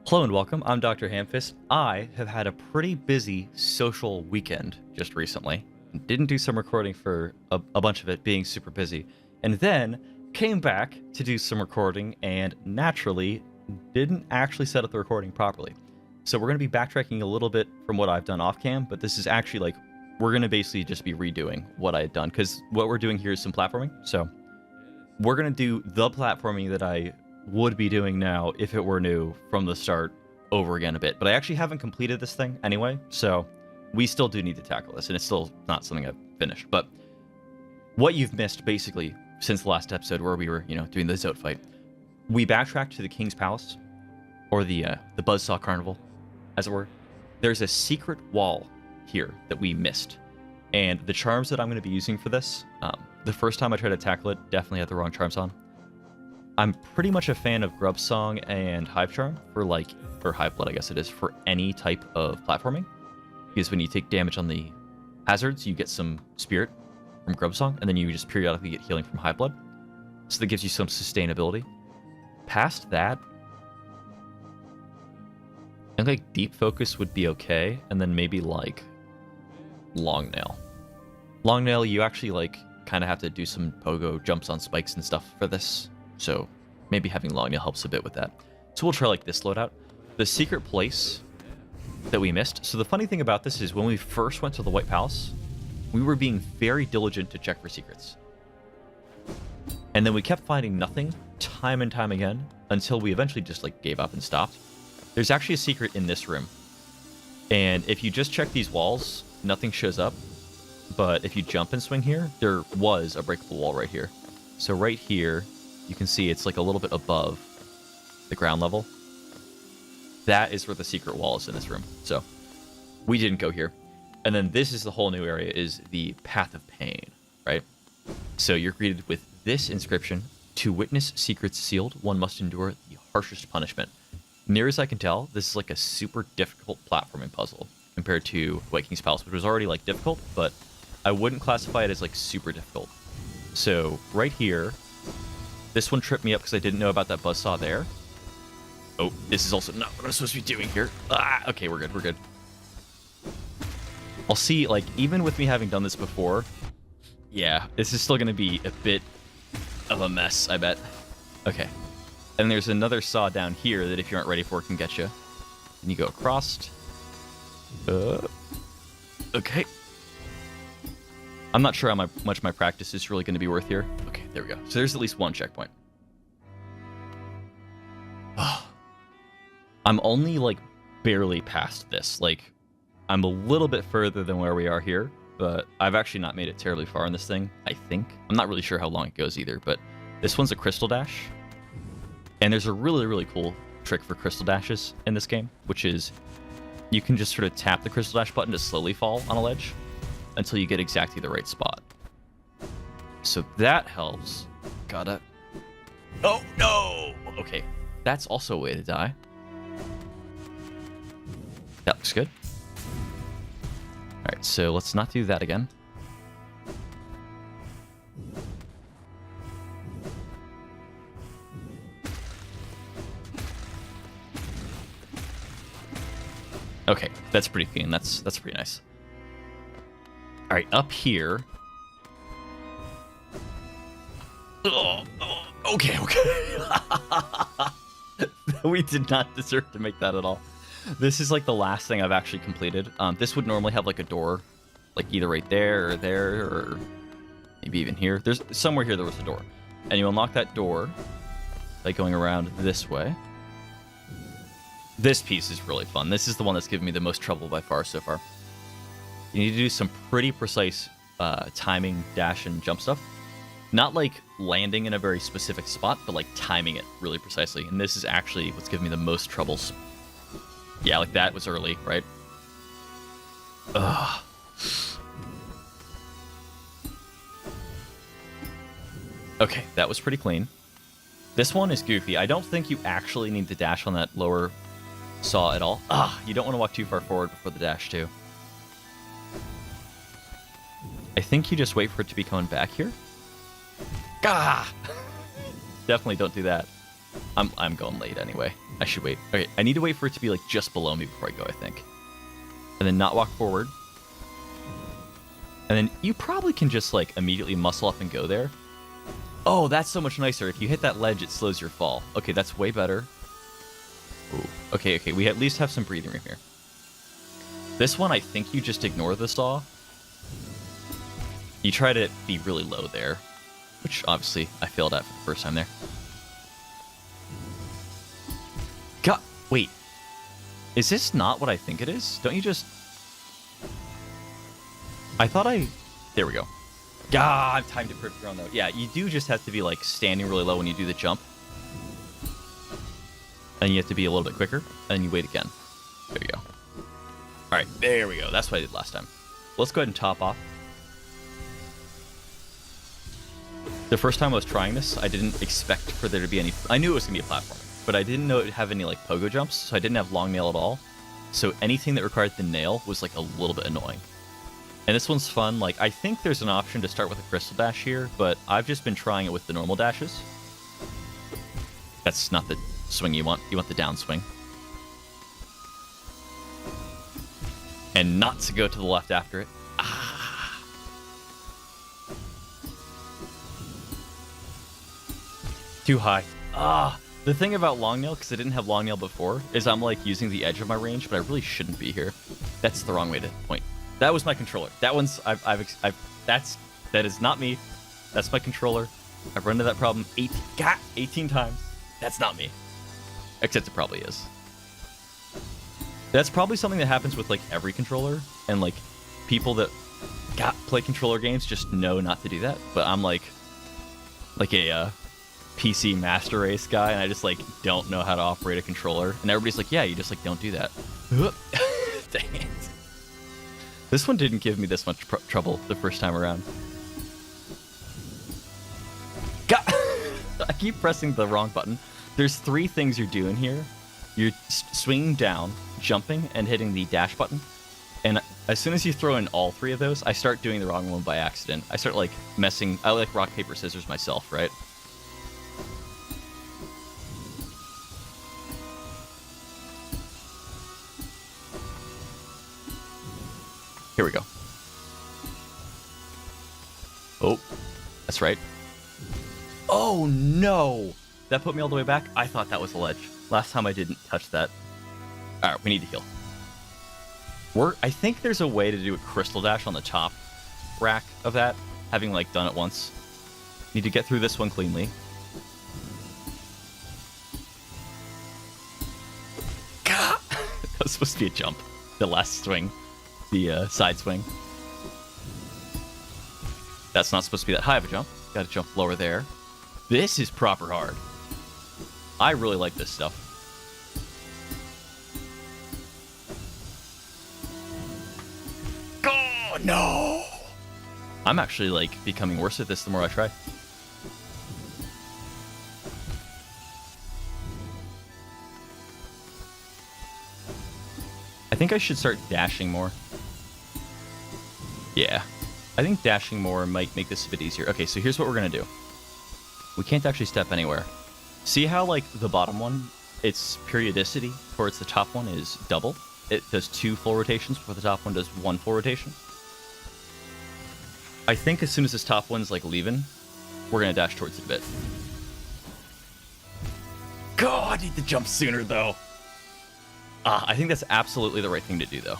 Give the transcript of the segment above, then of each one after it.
Hello and welcome. I'm DrHamfist. I have had a pretty busy social weekend just recently. Didn't do some recording for a bunch of it being super busy. And then came back to do some recording and naturally didn't actually set up the recording properly. So we're going to be backtracking a little bit from what I've done off cam, but this is actually like, we're going to basically just be redoing what I had done because what we're doing here is some platforming. So we're going to do the platforming that I would be doing now if it were new from the start over again a bit. But I actually haven't completed this thing anyway, so we still do need to tackle this, and it's still not something I've finished. But what you've missed, basically, since the last episode where we were, doing the Zote fight, we backtracked to the King's Palace, or the Buzzsaw Carnival, as it were. There's a secret wall here that we missed, and the charms that I'm going to be using for this, the first time I tried to tackle it, definitely had the wrong charms on. I'm pretty much a fan of Grub Song and Hive Charm for Hive Blood, I guess it is, for any type of platforming. Because when you take damage on the hazards, you get some spirit from Grub Song, and then you just periodically get healing from Hive Blood. So that gives you some sustainability. Past that, I think like Deep Focus would be okay, and then maybe like Long Nail. Long Nail, you actually kind of have to do some pogo jumps on spikes and stuff for this. So maybe having Long Nail helps a bit with that. So we'll try this loadout. The secret place that we missed. So the funny thing about this is when we first went to the White Palace, we were being very diligent to check for secrets. And then we kept finding nothing time and time again until we eventually just gave up and stopped. There's actually a secret in this room. And if you just check these walls, nothing shows up. But if you jump and swing here, there was a breakable wall right here. So right here, you can see it's a little bit above the ground level. That is where the secret wall is in this room. So we didn't go here. And then this is the whole new area, is the Path of Pain, right? So you're greeted with this inscription: to witness secrets sealed, one must endure the harshest punishment. Near as I can tell, this is a super difficult platforming puzzle compared to White King's Palace, which was already difficult, but I wouldn't classify it as super difficult. So right here, this one tripped me up because I didn't know about that buzzsaw there. Oh, this is also not what I'm supposed to be doing here. Okay, we're good. I'll see, even with me having done this before, yeah, this is still going to be a bit of a mess, I bet. Okay. And there's another saw down here that if you aren't ready for, can get you. And you go across. Okay. I'm not sure how much my practice is really going to be worth here. Okay, there we go. So there's at least one checkpoint. I'm only barely past this. I'm a little bit further than where we are here, but I've actually not made it terribly far in this thing, I think. I'm not really sure how long it goes either, but this one's a crystal dash. And there's a really, really cool trick for crystal dashes in this game, which is you can just sort of tap the crystal dash button to slowly fall on a ledge until you get exactly the right spot. So that helps. Gotta... Oh, no! Okay, that's also a way to die. That looks good. Alright, so let's not do that again. Okay, that's pretty clean. That's pretty nice. Alright, up here. Oh, okay. We did not deserve to make that at all. This is the last thing I've actually completed. This would normally have a door, either right there, or maybe even here. There's somewhere here there was a door. And you unlock that door by going around this way. This piece is really fun. This is the one that's given me the most trouble by far so far. You need to do some pretty precise timing, dash, and jump stuff. Not landing in a very specific spot, but timing it really precisely. And this is actually what's given me the most troubles. Yeah, that was early, right? Ugh. Okay, that was pretty clean. This one is goofy. I don't think you actually need to dash on that lower saw at all. You don't want to walk too far forward before the dash, too. I think you just wait for it to be coming back here. Definitely don't do that. I'm going late anyway. I should wait. Okay, I need to wait for it to be like just below me before I go, I think. And then not walk forward. And then you probably can just like immediately muscle up and go there. Oh, that's so much nicer. If you hit that ledge, it slows your fall. Okay, that's way better. Ooh. Okay, we at least have some breathing room here. This one, I think you just ignore the saw. You try to be really low there, which obviously I failed at for the first time there. God, wait. Is this not what I think it is? Don't you just... I thought I... There we go. God, I've timed it perfectly wrong though. Yeah, you do just have to be like standing really low when you do the jump. And you have to be a little bit quicker, and you wait again. There you go. All right, there we go. That's what I did last time. Let's go ahead and top off. The first time I was trying this, I didn't expect for there to be any... I knew it was going to be a platform, but I didn't know it would have any like pogo jumps, so I didn't have long nail at all. So anything that required the nail was like a little bit annoying. And this one's fun. Like, I think there's an option to start with a crystal dash here, but I've just been trying it with the normal dashes. That's not the swing you want. You want the downswing. And not to go to the left after it. Ah. Too high. Ah. The thing about long nail, because I didn't have long nail before, is I'm like using the edge of my range, but I really shouldn't be here. That's the wrong way to point. That was my controller. That one's that is not me. That's my controller. I've run into that problem 18 times. That's not me. Except it probably is. That's probably something that happens with like every controller, and like people that play controller games just know not to do that. But I'm like a PC master race guy, and I just like don't know how to operate a controller. And everybody's like, yeah, you just like don't do that. Dang it. This one didn't give me this much trouble the first time around. I keep pressing the wrong button. There's 3 things you're doing here. You're swinging down, jumping, and hitting the dash button. And as soon as you throw in all 3 of those, I start doing the wrong one by accident. I start like messing. I like rock, paper, scissors myself, right? Here we go. Oh, that's right. Oh, no. That put me all the way back? I thought that was a ledge. Last time I didn't touch that. All right, we need to heal. I think there's a way to do a crystal dash on the top rack of that, having like done it once. Need to get through this one cleanly. That was supposed to be a jump. The last swing. The side swing. That's not supposed to be that high of a jump. Gotta jump lower there. This is proper hard. I really like this stuff. Oh, no! I'm actually, like, becoming worse at this the more I try. I think I should start dashing more. Yeah. I think dashing more might make this a bit easier. Okay, so here's what we're gonna do. We can't actually step anywhere. See how, like, the bottom one, its periodicity towards the top one is double? It does 2 full rotations before the top one does 1 full rotation. I think as soon as this top one's, like, leaving, we're gonna dash towards it a bit. God, I need to jump sooner, though. I think that's absolutely the right thing to do, though.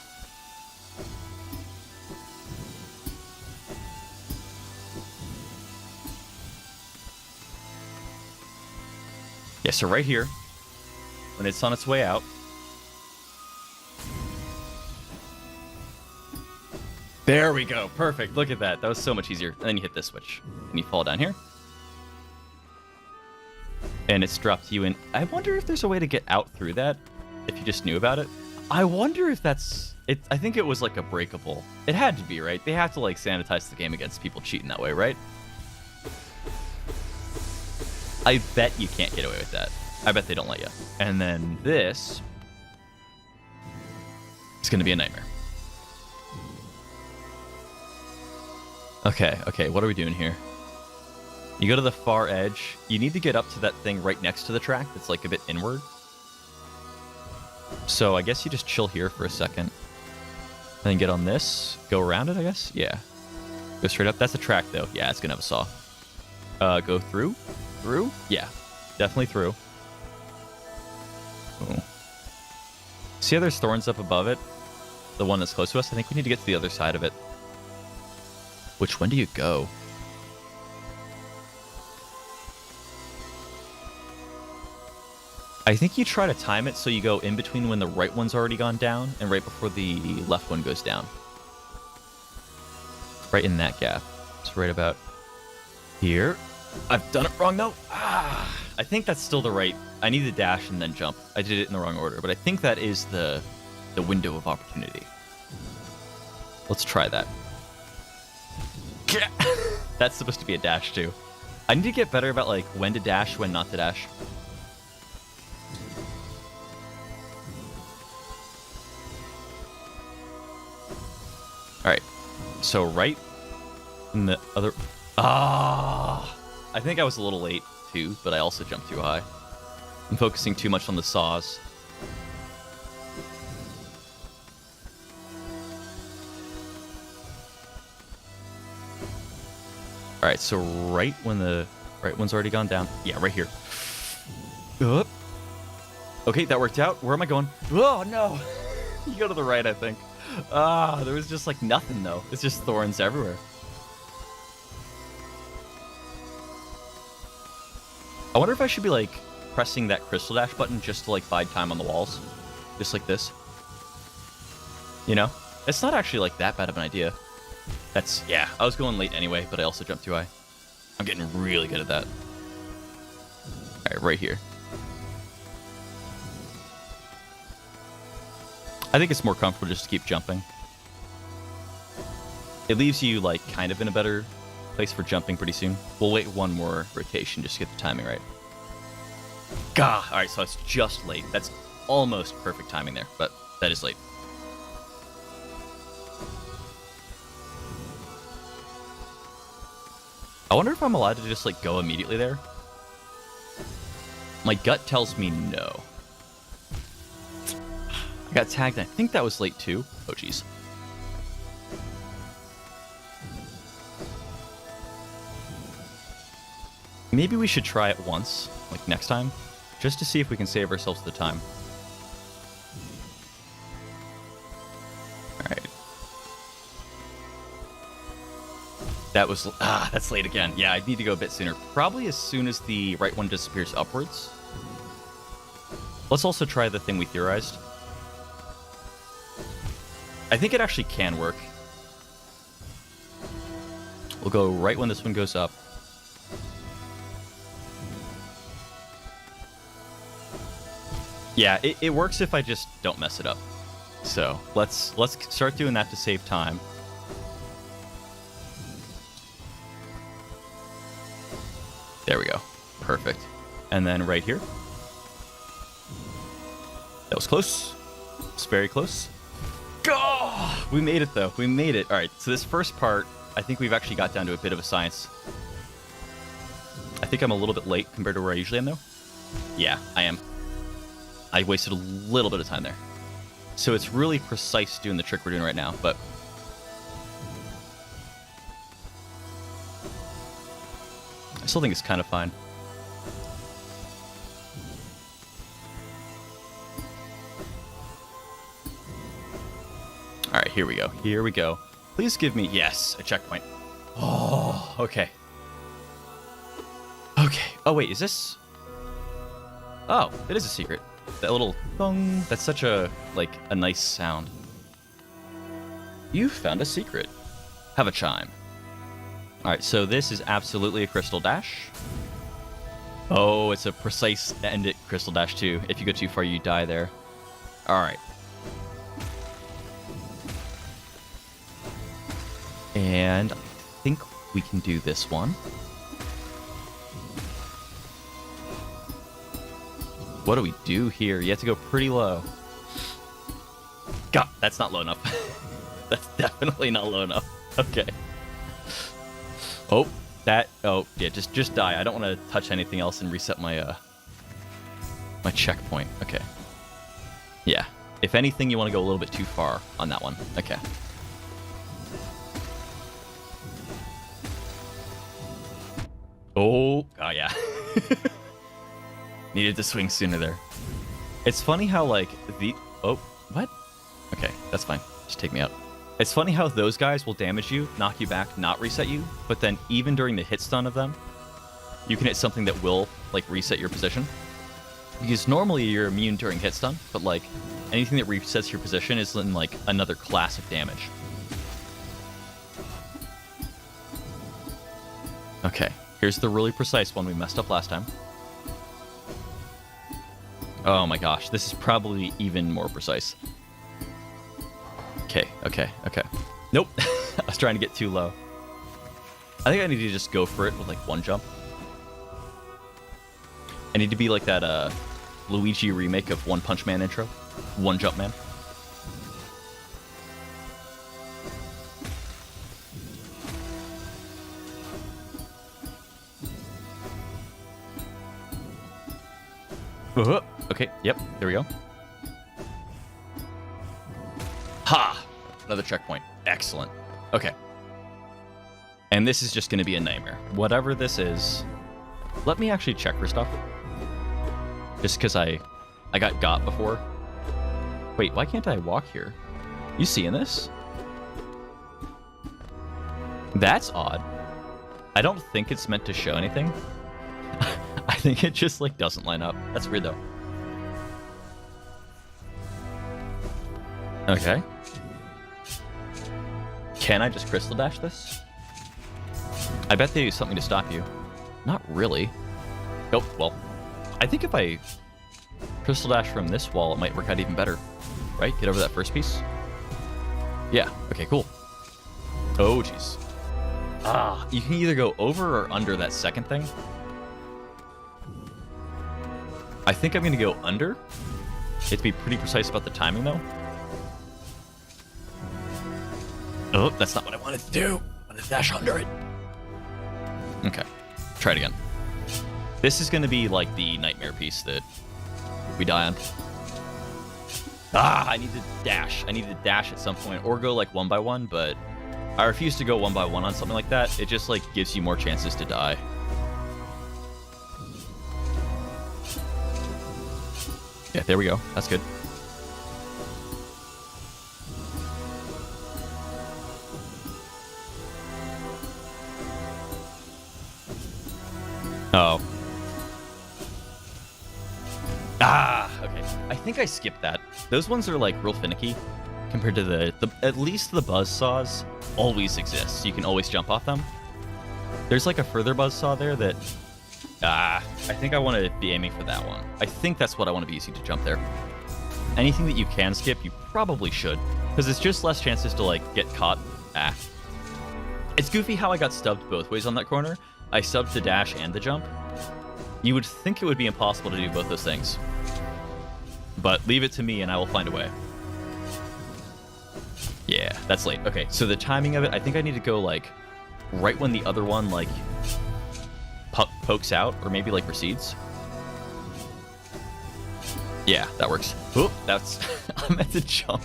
Yeah, so right here, when it's on its way out, there we go. Perfect. Look at that. That was so much easier. And then you hit this switch, and you fall down here. And it's dropped you in. I wonder if there's a way to get out through that, if you just knew about it. I wonder if that's... I think it was like a breakable. It had to be, right? They have to like sanitize the game against people cheating that way, right? I bet you can't get away with that. I bet they don't let you. And then this is going to be a nightmare. Okay, what are we doing here? You go to the far edge. You need to get up to that thing right next to the track that's like a bit inward. So I guess you just chill here for a second. And then get on this. Go around it, I guess? Yeah. Go straight up. That's a track, though. Yeah, it's going to have a saw. Go through? Through? Yeah. Definitely through. Ooh. See how there's thorns up above it? The one that's close to us? I think we need to get to the other side of it. Which one do you go? I think you try to time it so you go in between when the right one's already gone down and right before the left one goes down. Right in that gap. It's right about here. I've done it wrong though. I think that's still the right. I need to dash and then jump. I did it in the wrong order, but I think that is the window of opportunity. Let's try that. That's supposed to be a dash too. I need to get better about like when to dash, when not to dash. Alright, so right in the other... I think I was a little late too, but I also jumped too high. I'm focusing too much on the saws. Alright, so right when the right one's already gone down. Yeah, right here. Okay, that worked out. Where am I going? Oh, no! You go to the right, I think. There was just like nothing though. It's just thorns everywhere. I wonder if I should be like pressing that crystal dash button just to like bide time on the walls. Just like this. You know? It's not actually like that bad of an idea. That's, yeah, I was going late anyway, but I also jumped too high. I'm getting really good at that. Alright, right here. I think it's more comfortable just to keep jumping. It leaves you, like, kind of in a better place for jumping pretty soon. We'll wait one more rotation just to get the timing right. Gah! Alright, so it's just late. That's almost perfect timing there, but that is late. I wonder if I'm allowed to just, like, go immediately there. My gut tells me no. I got tagged, and I think that was late too. Oh, jeez. Maybe we should try it once, like next time, just to see if we can save ourselves the time. Alright. That was... that's late again. Yeah, I need to go a bit sooner. Probably as soon as the right one disappears upwards. Let's also try the thing we theorized. I think it actually can work. We'll go right when this one goes up. Yeah, it works if I just don't mess it up. So let's start doing that to save time. There we go. Perfect. And then right here. That was close. It's very close. Oh, we made it, though. We made it. All right, so this first part, I think we've actually got down to a bit of a science. I think I'm a little bit late compared to where I usually am, though. Yeah, I am. I wasted a little bit of time there. So it's really precise doing the trick we're doing right now, but... I still think it's kind of fine. Alright, here we go. Here we go. Please give me... Yes, a checkpoint. Oh, okay. Okay. Oh, wait, is this... Oh, it is a secret. That little thong. That's such a, like, a nice sound. You found a secret. Have a chime. Alright, so this is absolutely a crystal dash. Oh, it's a precise end it crystal dash, too. If you go too far, you die there. Alright. And I think we can do this one. What do we do here? You have to go pretty low. God, that's not low enough. That's definitely not low enough. Okay. Oh, that... Oh, yeah, just die. I don't want to touch anything else and reset my, my checkpoint. Okay. Yeah, If anything, you want to go a little bit too far on that one. Okay. Oh yeah. Needed to swing sooner there. It's funny how, like, what? Okay, that's fine. Just take me out. It's funny how those guys will damage you, knock you back, not reset you, but then even during the hit stun of them, you can hit something that will, like, reset your position. Because normally you're immune during hit stun, but, like, anything that resets your position is in, like, another class of damage. Okay, here's the really precise one we messed up last time. Oh my gosh, this is probably even more precise. Okay. Nope. I was trying to get too low. I think I need to just go for it with, like, one jump. I need to be like that Luigi remake of One Punch Man intro. One Jump Man. Okay, yep, there we go. Ha! Another checkpoint. Excellent. Okay. And this is just going to be a nightmare. Whatever this is, let me actually check for stuff. Just because I got before. Wait, why can't I walk here? You seeing this? That's odd. I don't think it's meant to show anything. I think it just, like, doesn't line up. That's weird, though. Okay. Can I just crystal dash this? I bet they use something to stop you. Not really. Oh, well. I think if I crystal dash from this wall, it might work out even better. Right? Get over that first piece? Yeah. Okay, cool. Oh, jeez. Ah, you can either go over or under that second thing. I think I'm going to go under. You have to be pretty precise about the timing, though. Oh, that's not what I wanted to do. I wanted to dash under it. Okay. Try it again. This is going to be like the nightmare piece that we die on. Ah, I need to dash. I need to dash at some point or go, like, one by one, but I refuse to go one by one on something like that. It just, like, gives you more chances to die. Yeah, there we go. That's good. Oh. Ah, okay. I think I skipped that. Those ones are, like, real finicky compared to the at least the buzzsaws always exist. So you can always jump off them. There's, like, a further buzzsaw there that I think I want to be aiming for that one. I think that's what I want to be using to jump there. Anything that you can skip, you probably should, because it's just less chances to, like, get caught. It's goofy how I got stubbed both ways on that corner. I subbed the dash and the jump. You would think it would be impossible to do both those things. But leave it to me and I will find a way. Yeah, that's late. Okay, so the timing of it, I think I need to go, like, right when the other one, like, pokes out, or maybe, like, recedes. Yeah, that works. Oh, that's... I meant to jump.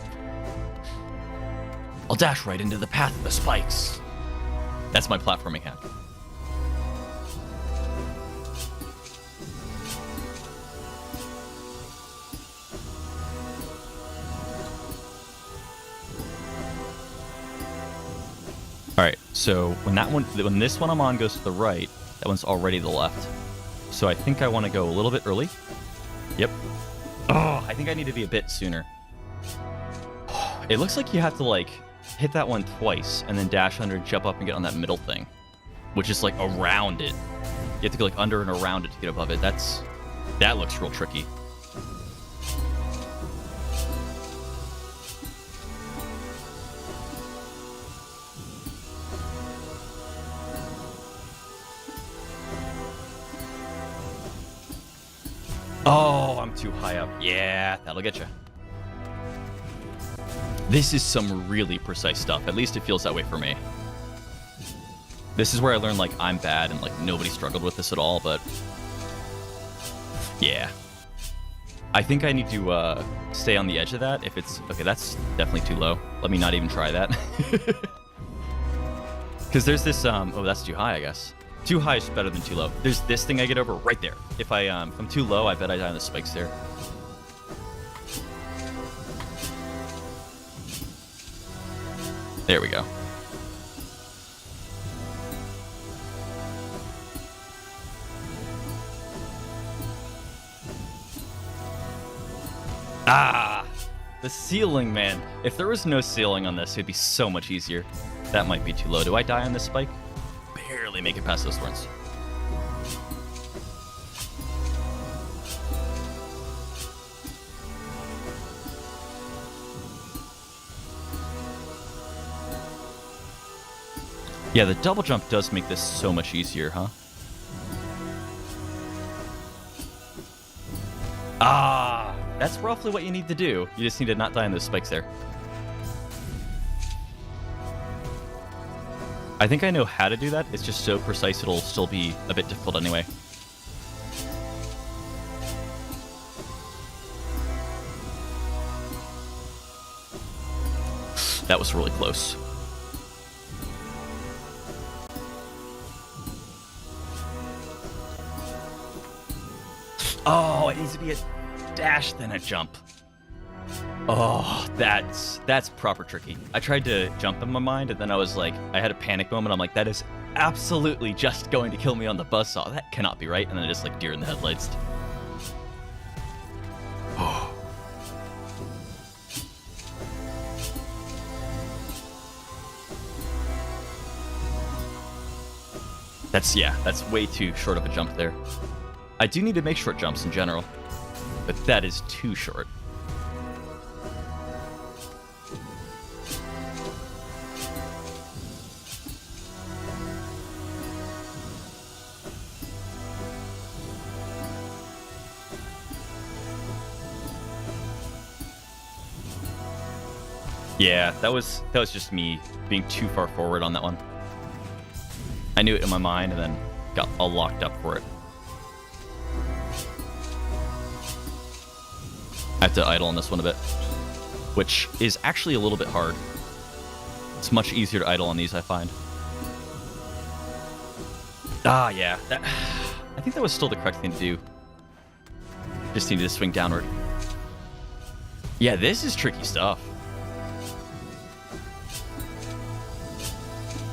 I'll dash right into the path of the spikes. That's my platforming hack. Alright, so when this one I'm on goes to the right, that one's already to the left. So I think I want to go a little bit early. Yep. Oh, I think I need to be a bit sooner. It looks like you have to, like, hit that one twice and then dash under and jump up and get on that middle thing, which is, like, around it. You have to go, like, under and around it to get above it. That looks real tricky. Oh, I'm too high up. Yeah, that'll get you. This is some really precise stuff. At least it feels that way for me. This is where I learned, like, I'm bad and, like, nobody struggled with this at all, but... yeah. I think I need to stay on the edge of that. If it's... Okay, that's definitely too low. Let me not even try that. Because there's this... Oh, that's too high, I guess. Too high is better than too low. There's this thing I get over right there. If I'm too low, I bet I die on the spikes there. There we go. Ah! The ceiling, man. If there was no ceiling on this, it'd be so much easier. That might be too low. Do I die on this spike? Barely make it past those thorns. Yeah, the double jump does make this so much easier, huh? Ah, that's roughly what you need to do. You just need to not die on those spikes there. I think I know how to do that. It's just so precise it'll still be a bit difficult anyway. That was really close. Oh, it needs to be a dash, then a jump. Oh, that's proper tricky. I tried to jump in my mind, and then I was like, I had a panic moment. I'm like, that is absolutely just going to kill me on the buzzsaw. That cannot be right. And then just like deer in the headlights. Oh. That's way too short of a jump there. I do need to make short jumps in general, but that is too short. Yeah, that was just me being too far forward on that one. I knew it in my mind and then got all locked up for it. I have to idle on this one a bit, which is actually a little bit hard. It's much easier to idle on these, I find. Ah, yeah. I think that was still the correct thing to do. Just needed to swing downward. Yeah, this is tricky stuff.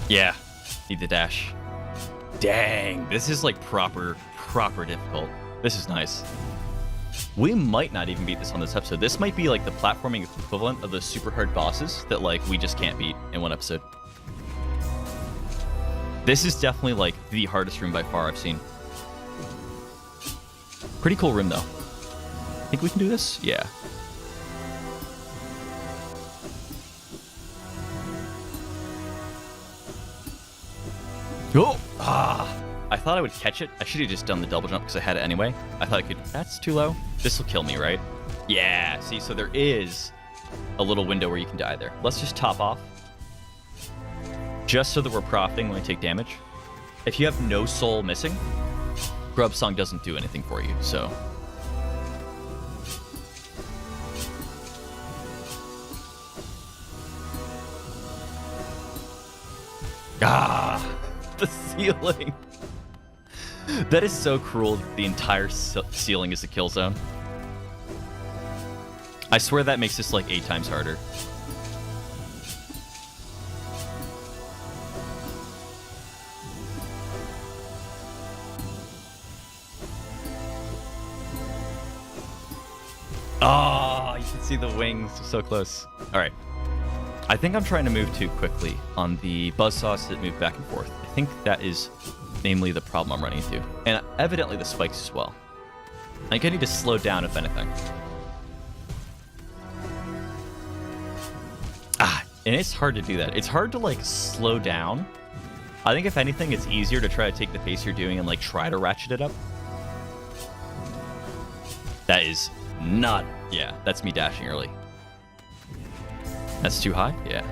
Yeah, need the dash. Dang, this is like proper difficult. This is nice. We might not even beat this on this episode. This might be like the platforming equivalent of the super hard bosses that like we just can't beat in one episode. This is definitely like the hardest room by far I've seen. Pretty cool room though. Think we can do this? Yeah. Oh! Ah! I thought I would catch it. I should have just done the double jump because I had it anyway. I thought I could... That's too low. This will kill me, right? Yeah, see, so there is a little window where you can die there. Let's just top off. Just so that we're profiting when we take damage. If you have no soul missing, Grub Song doesn't do anything for you, so... Ah! The ceiling! That is so cruel that the entire ceiling is a kill zone. I swear that makes this like 8 times harder. Oh, you can see the wings. So close. Alright. I think I'm trying to move too quickly on the buzzsaws that move back and forth. I think that is namely the problem I'm running into. And evidently the spikes as well. I think I need to slow down if anything. Ah, and it's hard to do that. It's hard to like slow down. I think if anything, it's easier to try to take the pace you're doing and like try to ratchet it up. That is not, yeah, that's me dashing early. That's too high? Yeah.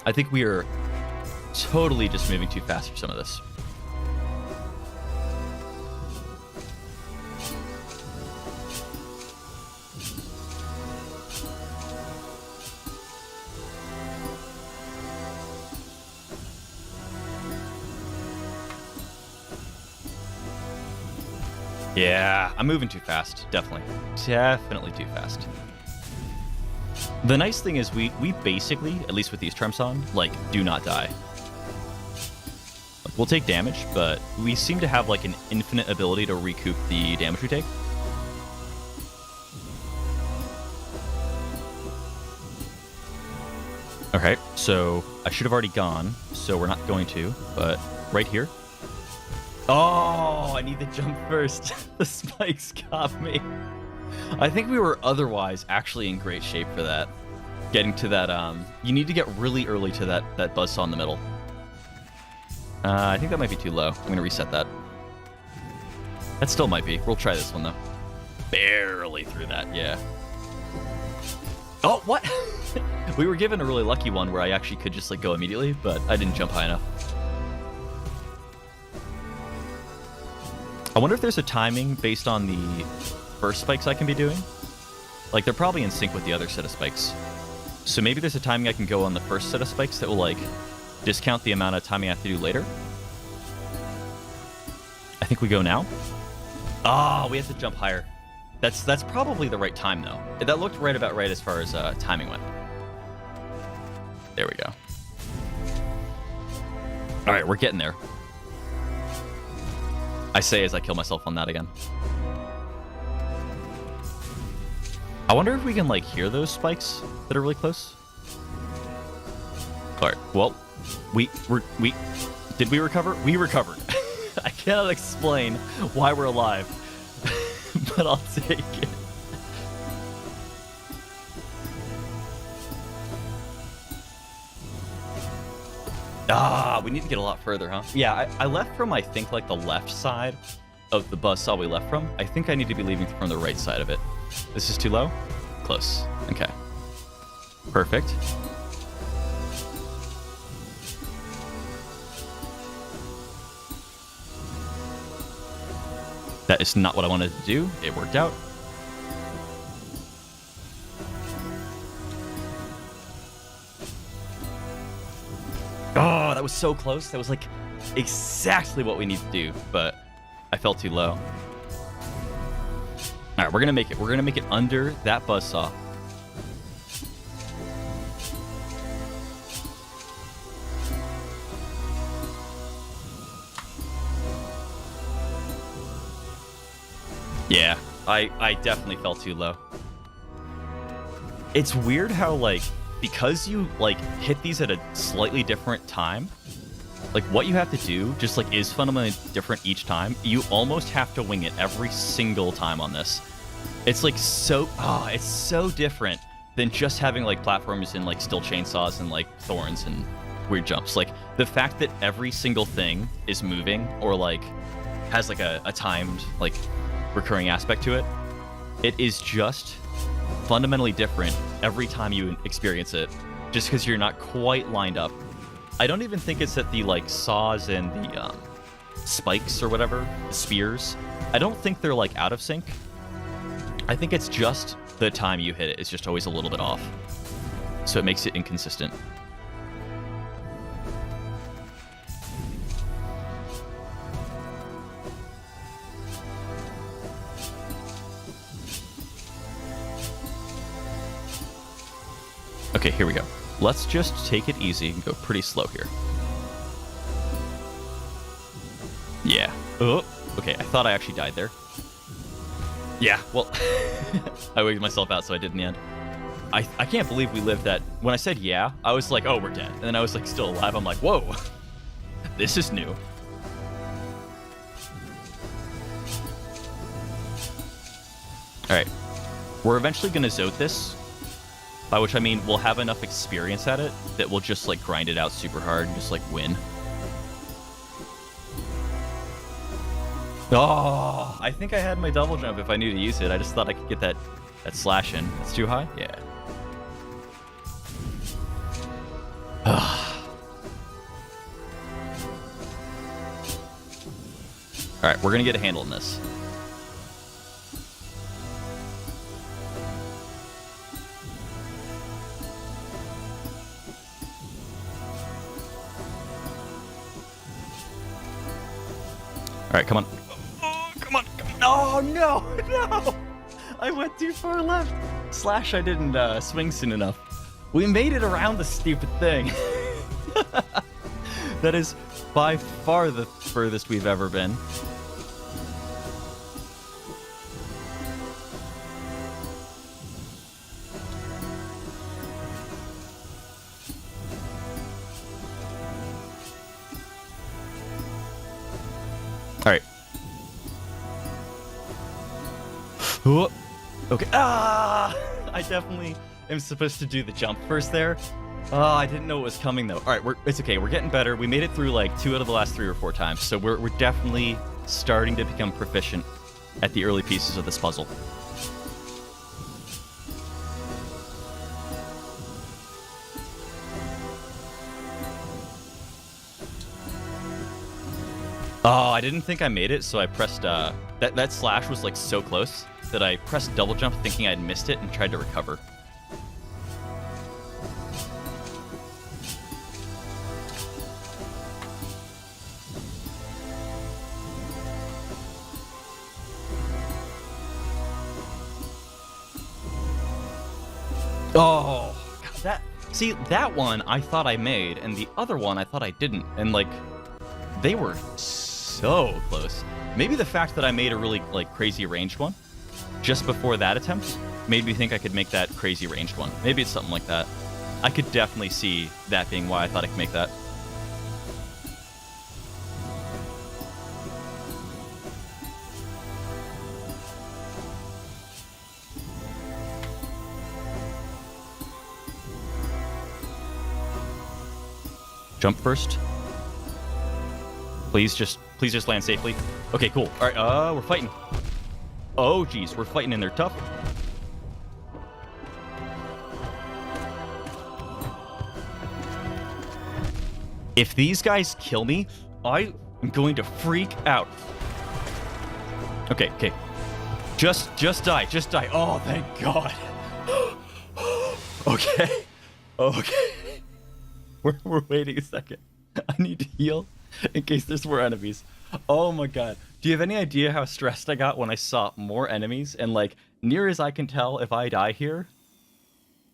I think we are totally just moving too fast for some of this. Yeah, I'm moving too fast. Definitely. Definitely too fast. The nice thing is we basically, at least with these trumps on, like, do not die. Like, we'll take damage, but we seem to have, like, an infinite ability to recoup the damage we take. Okay, so I should have already gone, so we're not going to, but right here. Oh, I need to jump first. The spikes got me. I think we were otherwise actually in great shape for that. Getting to that, you need to get really early to that buzzsaw in the middle. I think that might be too low. I'm going to reset that. That still might be. We'll try this one, though. Barely through that, yeah. Oh, what? We were given a really lucky one where I actually could just, like, go immediately, but I didn't jump high enough. I wonder if there's a timing based on the first spikes I can be doing. Like, they're probably in sync with the other set of spikes. So maybe there's a timing I can go on the first set of spikes that will, like, discount the amount of timing I have to do later. I think we go now. Ah, we have to jump higher. That's probably the right time, though. That looked right about right as far as timing went. There we go. All right, we're getting there. I say as I kill myself on that again. I wonder if we can, like, hear those spikes that are really close. All right, well, did we recover? We recovered. I cannot explain why we're alive, but I'll take it. Ah, we need to get a lot further, huh? Yeah, I left from, I think, like, the left side of the buzzsaw we left from. I think I need to be leaving from the right side of it. This is too low? Close. Okay. Perfect. That is not what I wanted to do. It worked out. Oh, that was so close. That was, like, exactly what we need to do, but I fell too low. All right, we're going to make it. We're going to make it under that buzzsaw. Yeah, I definitely fell too low. It's weird how, like, because you, like, hit these at a slightly different time, like, what you have to do just, like, is fundamentally different each time. You almost have to wing it every single time on this. It's, like, so... Oh, it's so different than just having, like, platforms and, like, still chainsaws and, like, thorns and weird jumps. Like, the fact that every single thing is moving or, like, has, like, a timed, like, recurring aspect to it, it is just fundamentally different every time you experience it, just because you're not quite lined up. I don't even think it's that the, like, saws and the spikes or whatever, the spears, I don't think they're, like, out of sync. I think it's just the time you hit it is just always a little bit off, so it makes it inconsistent. Okay, here we go. Let's just take it easy and go pretty slow here. Yeah. Oh, okay, I thought I actually died there. Yeah, well, I wigged myself out, so I did in the end. I can't believe we lived that. When I said yeah, I was like, oh, we're dead. And then I was, like, still alive. I'm like, whoa, this is new. All right, we're eventually going to zote this. By which I mean we'll have enough experience at it that we'll just, like, grind it out super hard and just, like, win. Oh, I think I had my double jump if I knew to use it. I just thought I could get that slash in. It's too high? Yeah. Alright, we're gonna get a handle on this. Alright, come on. Oh, come on, come on. No! Oh, no, no! I went too far left. Slash, I didn't swing soon enough. We made it around the stupid thing. That is by far the furthest we've ever been. All right. Oh, okay. Ah! I definitely am supposed to do the jump first there. Oh, I didn't know it was coming though. All right, it's okay. We're getting better. We made it through like 2 out of the last 3 or 4 times, so we're definitely starting to become proficient at the early pieces of this puzzle. Oh, I didn't think I made it, so I pressed, that slash was like so close that I pressed double jump thinking I'd missed it and tried to recover. Oh, God, that one I thought I made, and the other one I thought I didn't, and like, they were so close. Maybe the fact that I made a really like crazy ranged one just before that attempt made me think I could make that crazy ranged one. Maybe it's something like that. I could definitely see that being why I thought I could make that. Jump first. Please just land safely. Okay, cool. All right, we're fighting. Oh, geez, we're fighting in there tough. If these guys kill me, I am going to freak out. Okay. Just die. Oh, thank God. Okay. We're waiting a second. I need to heal in case there's more enemies. Oh my God. Do you have any idea how stressed I got when I saw more enemies? And like, near as I can tell, if I die here,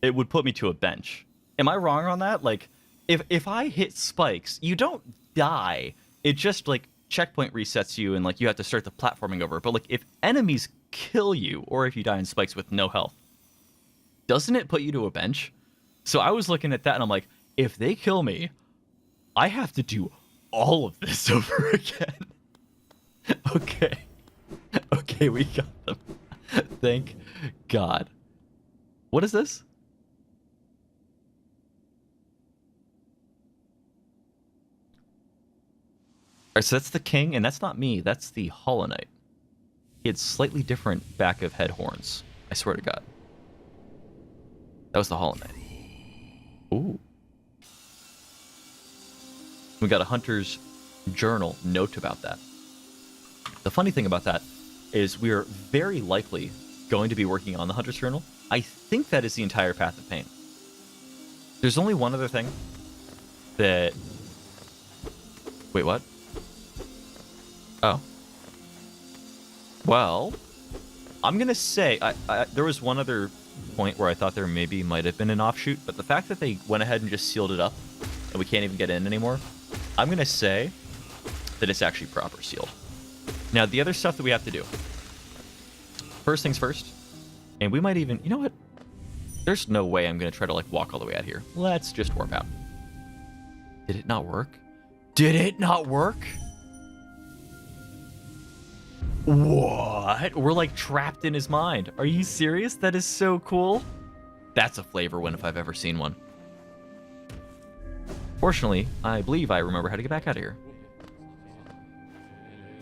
it would put me to a bench. Am I wrong on that? Like, if I hit spikes, you don't die. It just like checkpoint resets you and like you have to start the platforming over. But like if enemies kill you or if you die in spikes with no health, doesn't it put you to a bench? So I was looking at that and I'm like, if they kill me, I have to do all of this over again. Okay, we got them. Thank God. What is this? All right, so that's the king, and that's not me. That's the Hollow Knight. He had slightly different back of head horns. I swear to God. That was the Hollow Knight. Ooh. We got a hunter's journal note about that. The funny thing about that is we are very likely going to be working on the hunter's journal. I think that is the entire Path of Pain. There's only one other thing that... Wait, what? Oh. Well, I'm going to say... there was one other point where I thought there maybe might have been an offshoot, but the fact that they went ahead and just sealed it up and we can't even get in anymore, I'm going to say that it's actually proper sealed. Now, the other stuff that we have to do. First things first, and we might even... You know what? There's no way I'm going to try to, like, walk all the way out here. Let's just warp out. Did it not work? Did it not work? What? We're, like, trapped in his mind. Are you serious? That is so cool. That's a flavor one if I've ever seen one. Fortunately, I believe I remember how to get back out of here.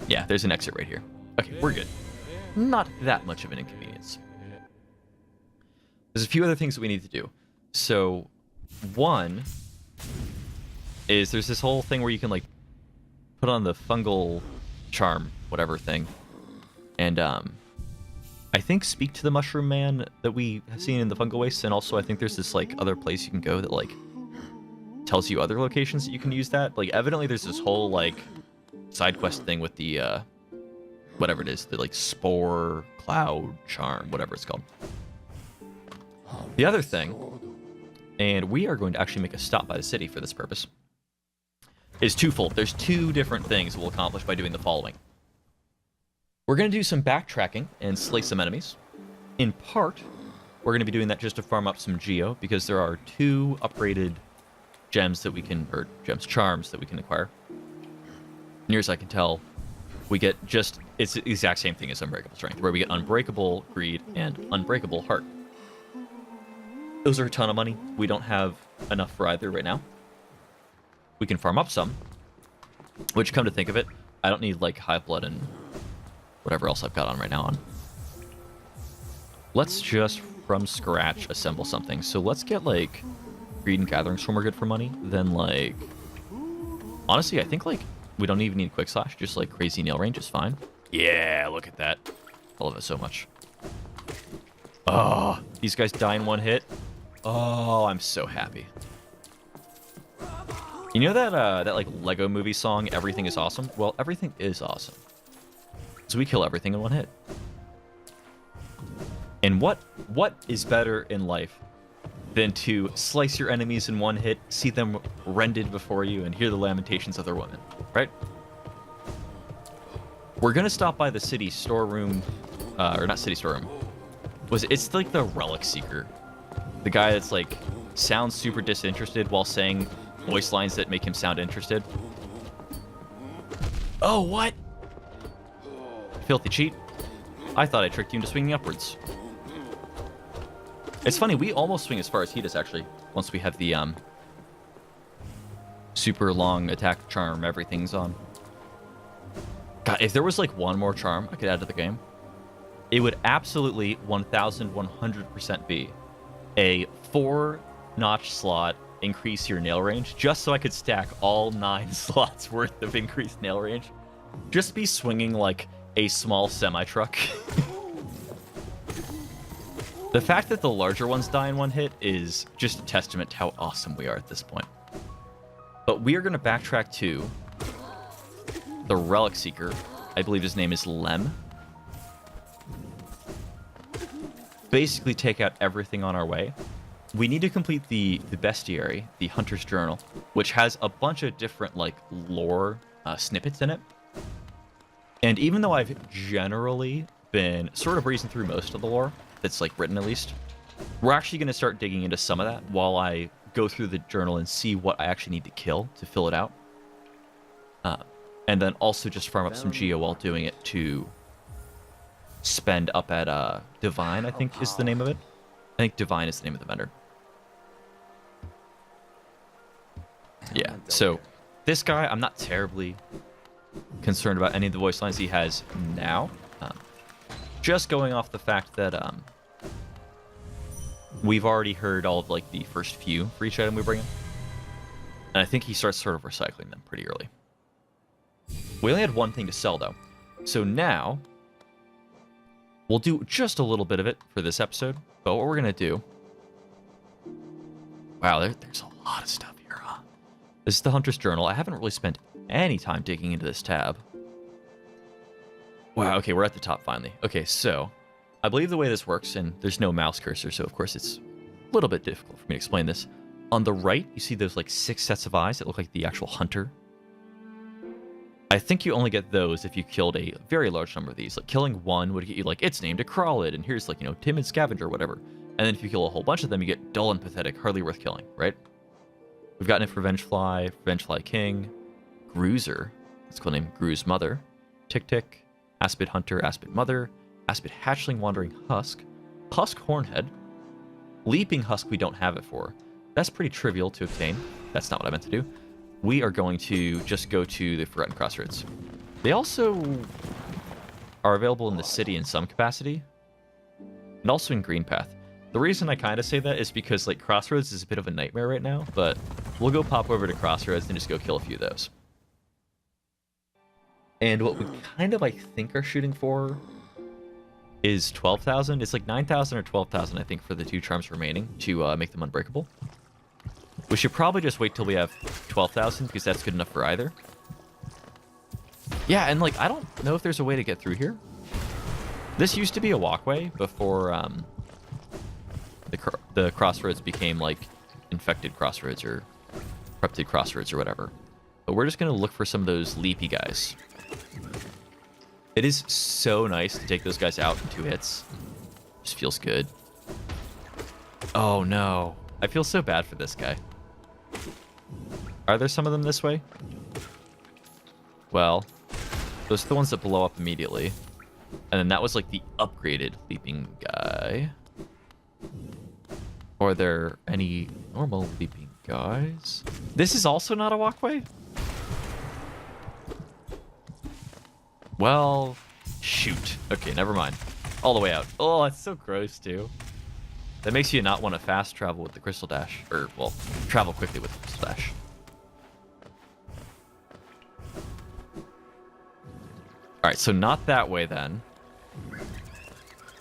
Yeah, there's an exit right here. Okay, we're good. Not that much of an inconvenience. There's a few other things that we need to do. So, one is there's this whole thing where you can, like, put on the fungal charm, whatever thing. And, I think speak to the mushroom man that we have seen in the fungal waste. And also, I think there's this, like, other place you can go that, like, tells you other locations that you can use that. Like, evidently there's this whole, like, side quest thing with the whatever it is, the like spore, cloud, charm, whatever it's called. The other thing, and we are going to actually make a stop by the city for this purpose, is twofold. There's two different things we'll accomplish by doing the following. We're going to do some backtracking and slay some enemies. In part, we're going to be doing that just to farm up some geo, because there are 2 upgraded gems that we can, or charms that we can acquire. Near as I can tell, we get just, it's the exact same thing as Unbreakable Strength, where we get Unbreakable Greed and Unbreakable Heart. Those are a ton of money. We don't have enough for either right now. We can farm up some, which, come to think of it, I don't need like High Blood and whatever else I've got on right now on. Let's just from scratch assemble something. So let's get like Greed and Gathering Storm are good for money. Then like, honestly, I think like we don't even need Quick Slash. Just like Crazy Nail Range is fine. Yeah, look at that. I love it so much. Oh, these guys die in 1 hit. Oh, I'm so happy. You know that like Lego movie song, Everything is Awesome? Well, everything is awesome. So we kill everything in 1 hit. And what is better in life than to slice your enemies in 1 hit, see them rended before you, and hear the lamentations of their women, right? We're gonna stop by the city storeroom, or not city storeroom. It's like the Relic Seeker, the guy that's like sounds super disinterested while saying voice lines that make him sound interested. Oh, what? Filthy cheat. I thought I tricked you into swinging upwards. It's funny, we almost swing as far as he does, actually, once we have the super long attack charm, everything's on. God, if there was like 1 more charm I could add to the game, it would absolutely 1100% be a 4-notch slot, increase your nail range, just so I could stack all 9 slots worth of increased nail range. Just be swinging like a small semi-truck. The fact that the larger ones die in 1 hit is just a testament to how awesome we are at this point. But we are going to backtrack to the Relic Seeker. I believe his name is Lem. Basically take out everything on our way. We need to complete the bestiary, the Hunter's Journal, which has a bunch of different like lore snippets in it. And even though I've generally been sort of breezing through most of the lore, that's like written at least, we're actually going to start digging into some of that while I go through the journal and see what I actually need to kill to fill it out. And then also just farm up some geo while doing it to spend up at Divine, I think is the name of it. I think Divine is the name of the vendor. Yeah, so this guy, I'm not terribly concerned about any of the voice lines he has now. Just going off the fact that we've already heard all of like the first few for each item we bring in. And I think he starts sort of recycling them pretty early. We only had 1 thing to sell though. So now we'll do just a little bit of it for this episode. But what we're going to do... Wow, there's a lot of stuff here, huh? This is the Hunter's Journal. I haven't really spent any time digging into this tab. Wow, okay, we're at the top finally. Okay, so I believe the way this works, and there's no mouse cursor, so of course it's a little bit difficult for me to explain this. On the right, you see those like 6 sets of eyes that look like the actual hunter. I think you only get those if you killed a very large number of these. Like killing 1 would get you like, it's named a Crawlid, and here's like, you know, timid scavenger, whatever. And then if you kill a whole bunch of them, you get dull and pathetic, hardly worth killing, right? We've gotten it for Revengefly King, Gruuser, it's called name Gru's Mother, Tick Tick, Aspid Hunter, Aspid Mother, Aspid Hatchling Wandering Husk, Husk Hornhead, Leaping Husk we don't have it for. That's pretty trivial to obtain. That's not what I meant to do. We are going to just go to the Forgotten Crossroads. They also are available in the city in some capacity, and also in Greenpath. The reason I kind of say that is because like Crossroads is a bit of a nightmare right now, but we'll go pop over to Crossroads and just go kill a few of those. And what we kind of, I think, are shooting for is 12,000. It's like 9,000 or 12,000, I think, for the 2 charms remaining to make them unbreakable. We should probably just wait till we have 12,000, because that's good enough for either. Yeah, and like I don't know if there's a way to get through here. This used to be a walkway before the crossroads became like infected crossroads or corrupted crossroads or whatever. But we're just gonna look for some of those leapy guys. It is so nice to take those guys out in 2 hits. Just feels good. Oh no. I feel so bad for this guy. Are there some of them this way? Well, those are the ones that blow up immediately. And then that was like the upgraded leaping guy. Are there any normal leaping guys? This is also not a walkway? Well, shoot. Okay, never mind. All the way out. Oh, it's so gross, too. That makes you not want to fast travel with the Crystal Dash. Or, well, travel quickly with the Crystal Dash. Alright, so not that way, then.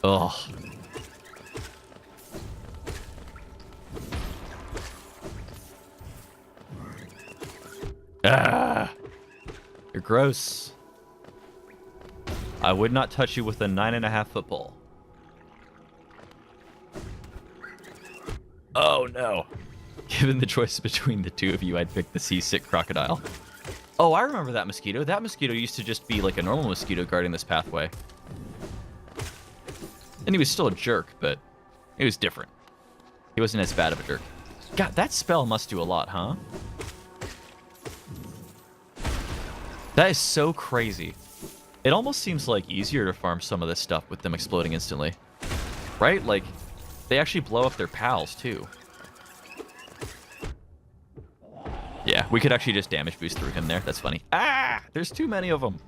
Ugh. Ah! You're gross. I would not touch you with a 9.5-foot pole. Oh no. Given the choice between the two of you, I'd pick the seasick crocodile. Oh, I remember that mosquito. That mosquito used to just be like a normal mosquito guarding this pathway. And he was still a jerk, but it was different. He wasn't as bad of a jerk. God, that spell must do a lot, huh? That is so crazy. It almost seems like easier to farm some of this stuff with them exploding instantly. Right? Like, they actually blow up their pals, too. Yeah, we could actually just damage boost through him there. That's funny. Ah! There's too many of them.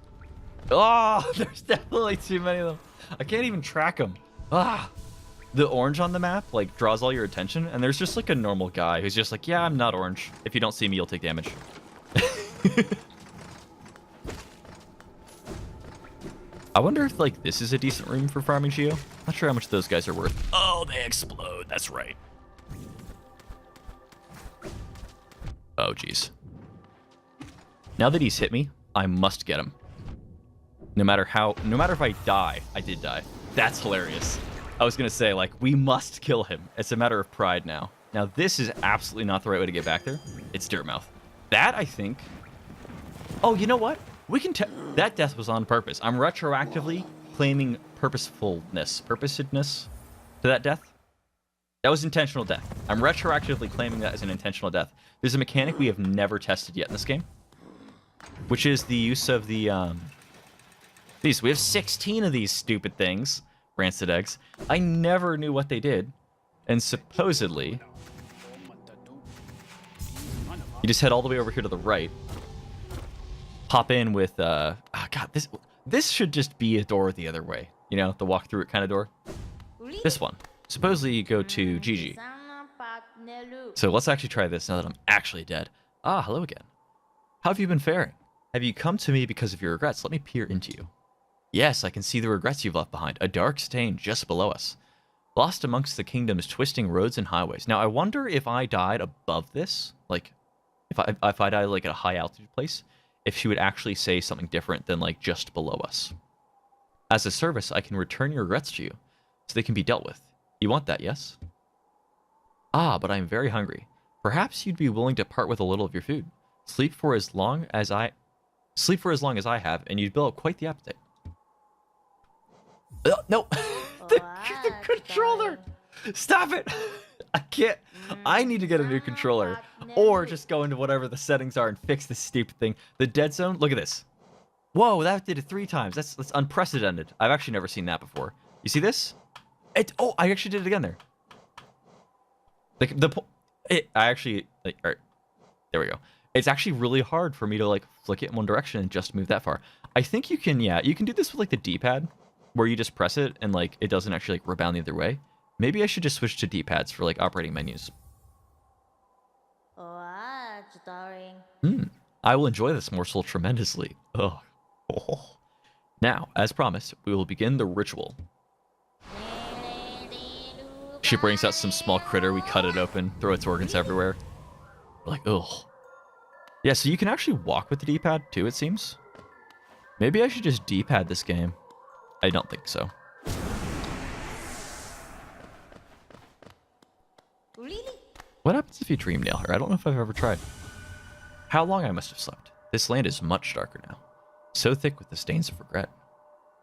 Oh, there's definitely too many of them. I can't even track them. Ah! The orange on the map, like, draws all your attention, and there's just, like, a normal guy who's just like, yeah, I'm not orange. If you don't see me, you'll take damage. I wonder if, like, this is a decent room for farming Geo. Not sure how much those guys are worth. Oh, they explode. That's right. Oh, jeez. Now that he's hit me, I must get him. No matter if I die, I did die. That's hilarious. I was going to say, like, we must kill him. It's a matter of pride now. Now, this is absolutely not the right way to get back there. It's Dirtmouth. That, I think... Oh, you know what? We can that death was on purpose. I'm retroactively claiming purposedness to that death. That was intentional death. I'm retroactively claiming that as an intentional death. There's a mechanic we have never tested yet in this game, which is the use of the these. We have 16 of these stupid things, rancid eggs. I never knew what they did, and supposedly you just head all the way over here to the right. Pop in with, oh God, this should just be a door the other way. You know, the walk through it kind of door. This one. Supposedly you go to GG. So let's actually try this now that I'm actually dead. Ah, hello again. How have you been faring? Have you come to me because of your regrets? Let me peer into you. Yes, I can see the regrets you've left behind. A dark stain just below us. Lost amongst the kingdom's twisting roads and highways. Now, I wonder if I died above this, like, if I died like at a high altitude place, if she would actually say something different than, like, just below us. As a service, I can return your regrets to you, so they can be dealt with. You want that, yes? Ah, but I am very hungry. Perhaps you'd be willing to part with a little of your food. Sleep for as long as I have, and you'd build up quite the appetite. No! the controller! Stop it! I can't. I need to get a new controller. Or just go into whatever the settings are and fix this stupid thing. The dead zone, look at this. Whoa, that did it 3 times. That's unprecedented. I've actually never seen that before. You see this? Oh, I actually did it again there. I actually, like, all right, there we go. It's actually really hard for me to, like, flick it in one direction and just move that far. I think you can, yeah, you can do this with, like, the D-pad, where you just press it and, like, it doesn't actually, like, rebound the other way. Maybe I should just switch to D-pads for, like, operating menus. I will enjoy this morsel tremendously. Oh. Now, as promised, we will begin the ritual. She brings out some small critter, we cut it open, throw its organs everywhere. We're like, ugh. Yeah, so you can actually walk with the D-pad too, it seems. Maybe I should just D-pad this game. I don't think so. Really? What happens if you dream nail her? I don't know if I've ever tried. How long I must have slept. This land is much darker now. So thick with the stains of regret.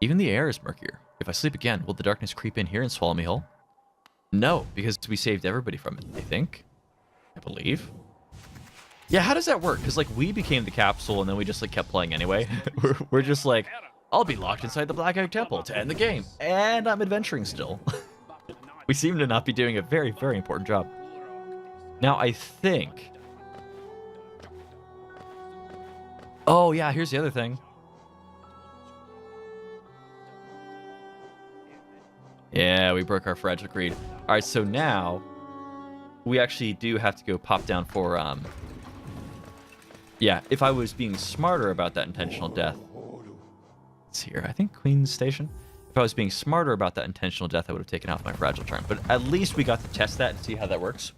Even the air is murkier. If I sleep again, will the darkness creep in here and swallow me whole? No, because we saved everybody from it, I think. I believe. Yeah, how does that work? Because, like, we became the capsule, and then we just, like, kept playing anyway. we're just like, I'll be locked inside the Black Egg Temple to end the game. And I'm adventuring still. We seem to not be doing a very, very important job. Now, I think... Oh, yeah, here's the other thing. Yeah, we broke our fragile greed. All right, so now we actually do have to go pop down for, yeah, if I was being smarter about that intentional death. It's here, I think Queen's Station. If I was being smarter about that intentional death, I would have taken off my fragile charm. But at least we got to test that and see how that works.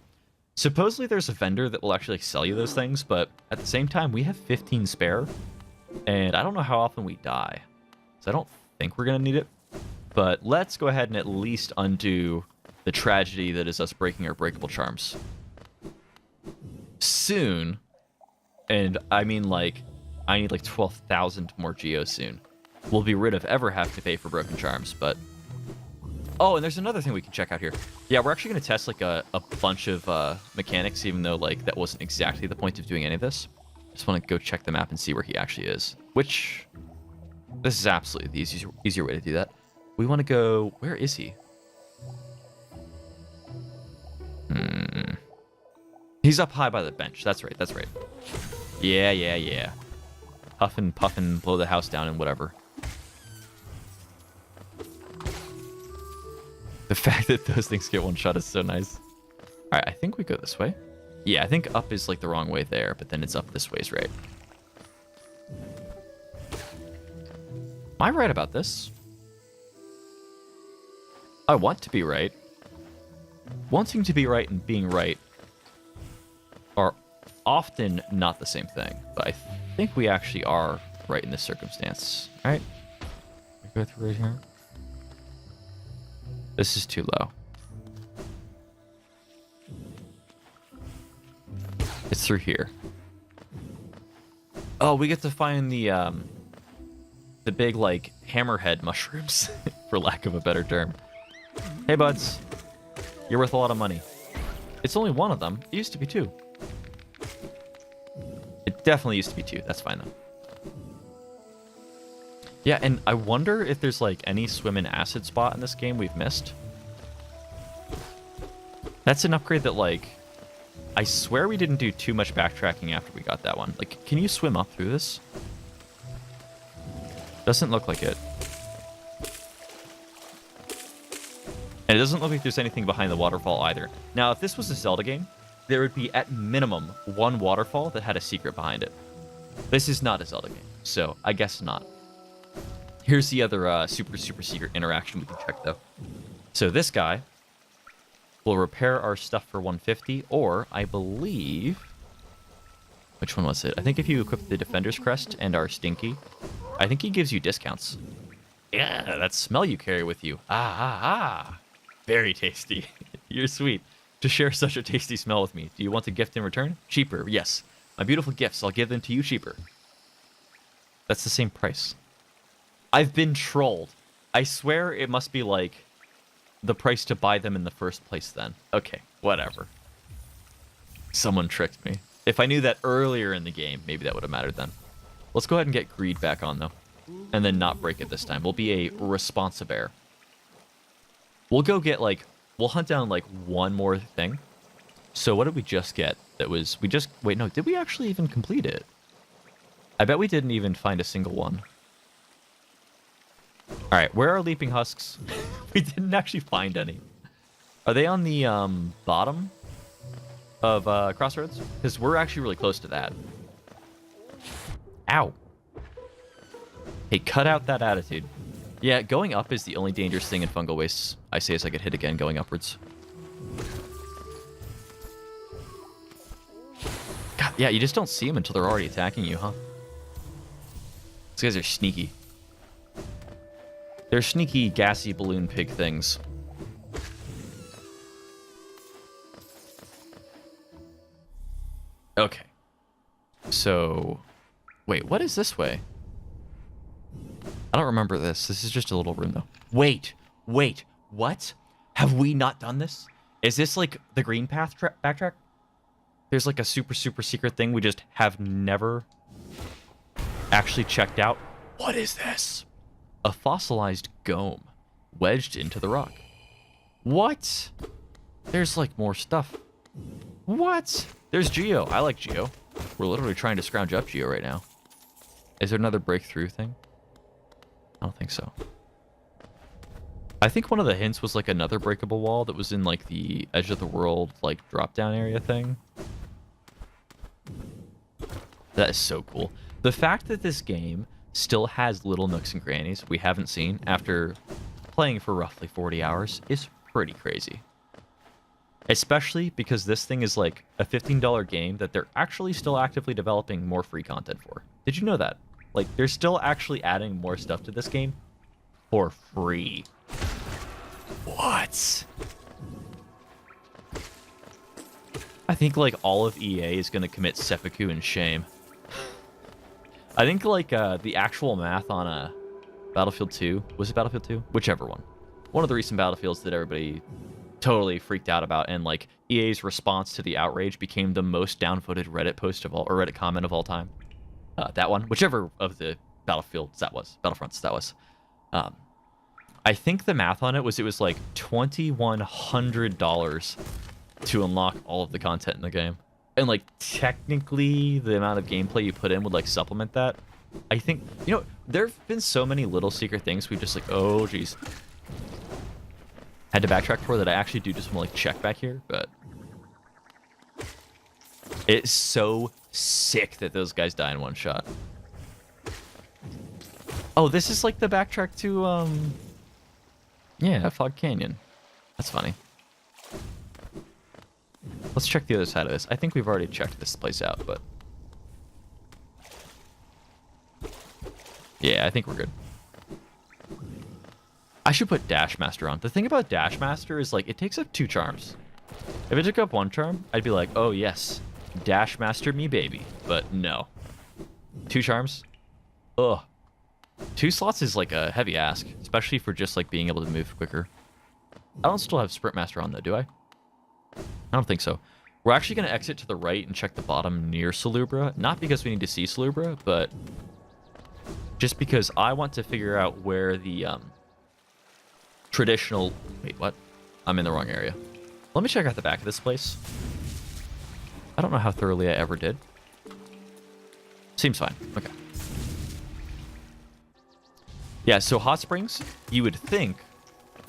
Supposedly there's a vendor that will actually sell you those things, but at the same time, we have 15 spare. And I don't know how often we die. So I don't think we're going to need it. But let's go ahead and at least undo the tragedy that is us breaking our breakable charms. Soon, and I mean like, I need like 12,000 more geos soon. We'll be rid of ever having to pay for broken charms, but... Oh, and there's another thing we can check out here. Yeah, we're actually going to test like a bunch of mechanics, even though like that wasn't exactly the point of doing any of this. Just want to go check the map and see where he actually is. Which, this is absolutely the easier way to do that. We want to go... Where is he? He's up high by the bench. That's right, that's right. Yeah. Huff and puff and blow the house down and whatever. The fact that those things get one shot is so nice. Alright, I think we go this way. Yeah, I think up is like the wrong way there, but then it's up this way is right. Am I right about this? I want to be right. Wanting to be right and being right are often not the same thing, but I think we actually are right in this circumstance. All right, go through right here. This is too low. It's through here. Oh, we get to find the big like hammerhead mushrooms, for lack of a better term. Hey, buds. You're worth a lot of money. It's only one of them. It used to be two. It definitely used to be two. That's fine, though. Yeah, and I wonder if there's, like, any swim in acid spot in this game we've missed. That's an upgrade that, like... I swear we didn't do too much backtracking after we got that one. Like, can you swim up through this? Doesn't look like it. And it doesn't look like there's anything behind the waterfall either. Now, if this was a Zelda game, there would be, at minimum, one waterfall that had a secret behind it. This is not a Zelda game, so I guess not. Here's the other super secret interaction we can check, though. So this guy will repair our stuff for 150, or, I believe... Which one was it? I think if you equip the Defender's Crest and our Stinky, I think he gives you discounts. Yeah, that smell you carry with you. Ah. Very tasty. You're sweet. To share such a tasty smell with me. Do you want a gift in return? Cheaper, yes. My beautiful gifts, I'll give them to you cheaper. That's the same price. I've been trolled. I swear it must be like the price to buy them in the first place then. Okay, whatever. Someone tricked me. If I knew that earlier in the game, maybe that would have mattered then. Let's go ahead and get greed back on, though. And then not break it this time. We'll be a responsibear. We'll go get, like... We'll hunt down, like, one more thing. So what did we just get? That was... We just... Wait, no. Did we actually even complete it? I bet we didn't even find a single one. Alright, where are leaping husks? We didn't actually find any. Are they on the, bottom of, Crossroads? Because we're actually really close to that. Ow. Hey, cut out that attitude. Yeah, going up is the only dangerous thing in fungal wastes. I say as I get hit again going upwards. God, yeah, you just don't see them until they're already attacking you, huh? These guys are sneaky. They're sneaky, gassy balloon pig things. Okay. So, wait, what is this way? I don't remember this. This is just a little room, though. Wait, what? Have we not done this? Is this like the green path backtrack? There's like a super secret thing we just have never actually checked out. What is this? A fossilized gome wedged into the rock. What? There's like more stuff. What? There's Geo. I like Geo. We're literally trying to scrounge up Geo right now. Is there another breakthrough thing? I don't think so. I think one of the hints was like another breakable wall that was in like the edge of the world like drop down area thing. That is so cool. The fact that this game still has little nooks and crannies we haven't seen after playing for roughly 40 hours is pretty crazy. Especially because this thing is like a $15 game that they're actually still actively developing more free content for. Did you know that? Like, they're still actually adding more stuff to this game for free. What? I think, like, all of EA is going to commit seppuku and shame. I think, like, the actual math on Battlefield 2... Was it Battlefield 2? Whichever one. One of the recent Battlefields that everybody totally freaked out about, and, like, EA's response to the outrage became the most downvoted Reddit post of all, or Reddit comment of all time. That one, whichever of the Battlefronts that was. I think the math on it was like $2,100 to unlock all of the content in the game, and like technically the amount of gameplay you put in would like supplement that. I think, you know, there have been so many little secret things we just like, oh geez, had to backtrack for that. I actually do just want to like check back here, but it's so sick that those guys die in one shot. Oh, this is like the backtrack to, yeah, Fog Canyon. That's funny. Let's check the other side of this. I think we've already checked this place out, but... yeah, I think we're good. I should put Dash Master on. The thing about Dash Master is, like, it takes up 2 charms. If it took up 1 charm, I'd be like, oh, yes. Dash Master me, baby. But no. 2 charms? Ugh. 2 slots is like a heavy ask, especially for just like being able to move quicker. I don't still have Sprint Master on though, do I? I don't think so. We're actually going to exit to the right and check the bottom near Salubra. Not because we need to see Salubra, but just because I want to figure out where the traditional... Wait, what? I'm in the wrong area. Let me check out the back of this place. I don't know how thoroughly I ever did. Seems fine. Okay. Yeah, so Hot Springs, you would think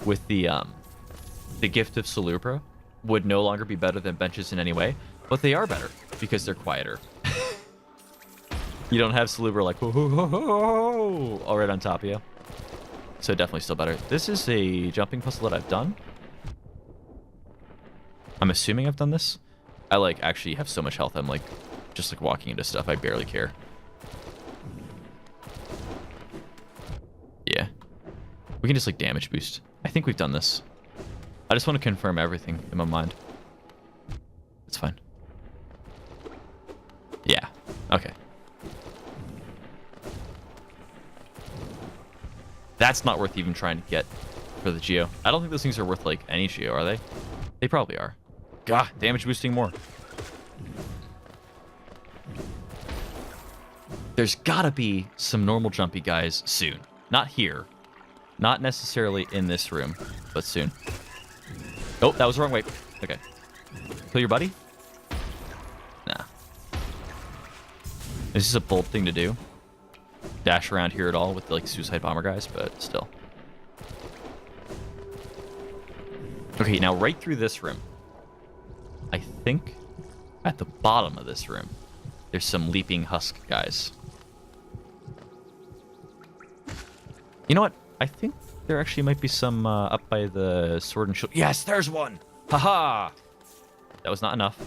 with the gift of Salubra would no longer be better than benches in any way, but they are better because they're quieter. You don't have Salubra like, whoa, all right on top of you. So definitely still better. This is a jumping puzzle that I've done. I'm assuming I've done this. I like actually have so much health. I'm like just like walking into stuff. I barely care. Yeah. We can just like damage boost. I think we've done this. I just want to confirm everything in my mind. It's fine. Yeah. Okay. That's not worth even trying to get for the Geo. I don't think those things are worth like any Geo, are they? They probably are. God, damage boosting more. There's gotta be some normal jumpy guys soon. Not here. Not necessarily in this room, but soon. Oh, that was the wrong way. Okay. Kill your buddy? Nah. This is a bold thing to do. Dash around here at all with like suicide bomber guys, but still. Okay, now right through this room. I think at the bottom of this room, there's some leaping husk guys. You know what? I think there actually might be some up by the sword and shield. Yes, there's one! Haha! That was not enough.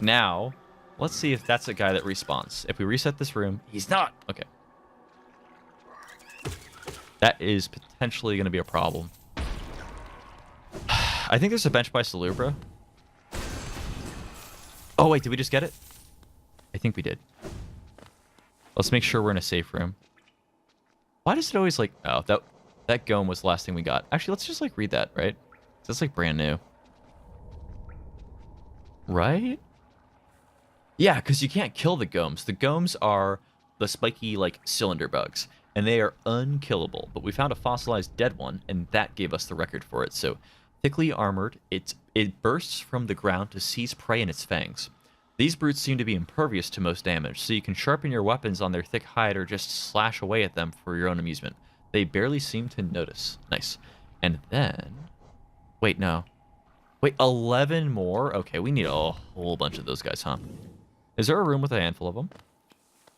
Now, let's see if that's a guy that respawns. If we reset this room, he's not. Okay. That is potentially going to be a problem. I think there's a bench by Salubra. Oh, wait, did we just get it? I think we did. Let's make sure we're in a safe room. Why does it always, like... Oh, that Gome was the last thing we got. Actually, let's just, like, read that, right? That's, like, brand new. Right? Yeah, because you can't kill the Gomes. The Gomes are the spiky, like, cylinder bugs. And they are unkillable. But we found a fossilized dead one, and that gave us the record for it. So, thickly armored, it bursts from the ground to seize prey in its fangs. These brutes seem to be impervious to most damage, so you can sharpen your weapons on their thick hide or just slash away at them for your own amusement. They barely seem to notice. Nice. And then... Wait, no. Wait, 11 more? Okay, we need a whole bunch of those guys, huh? Is there a room with a handful of them?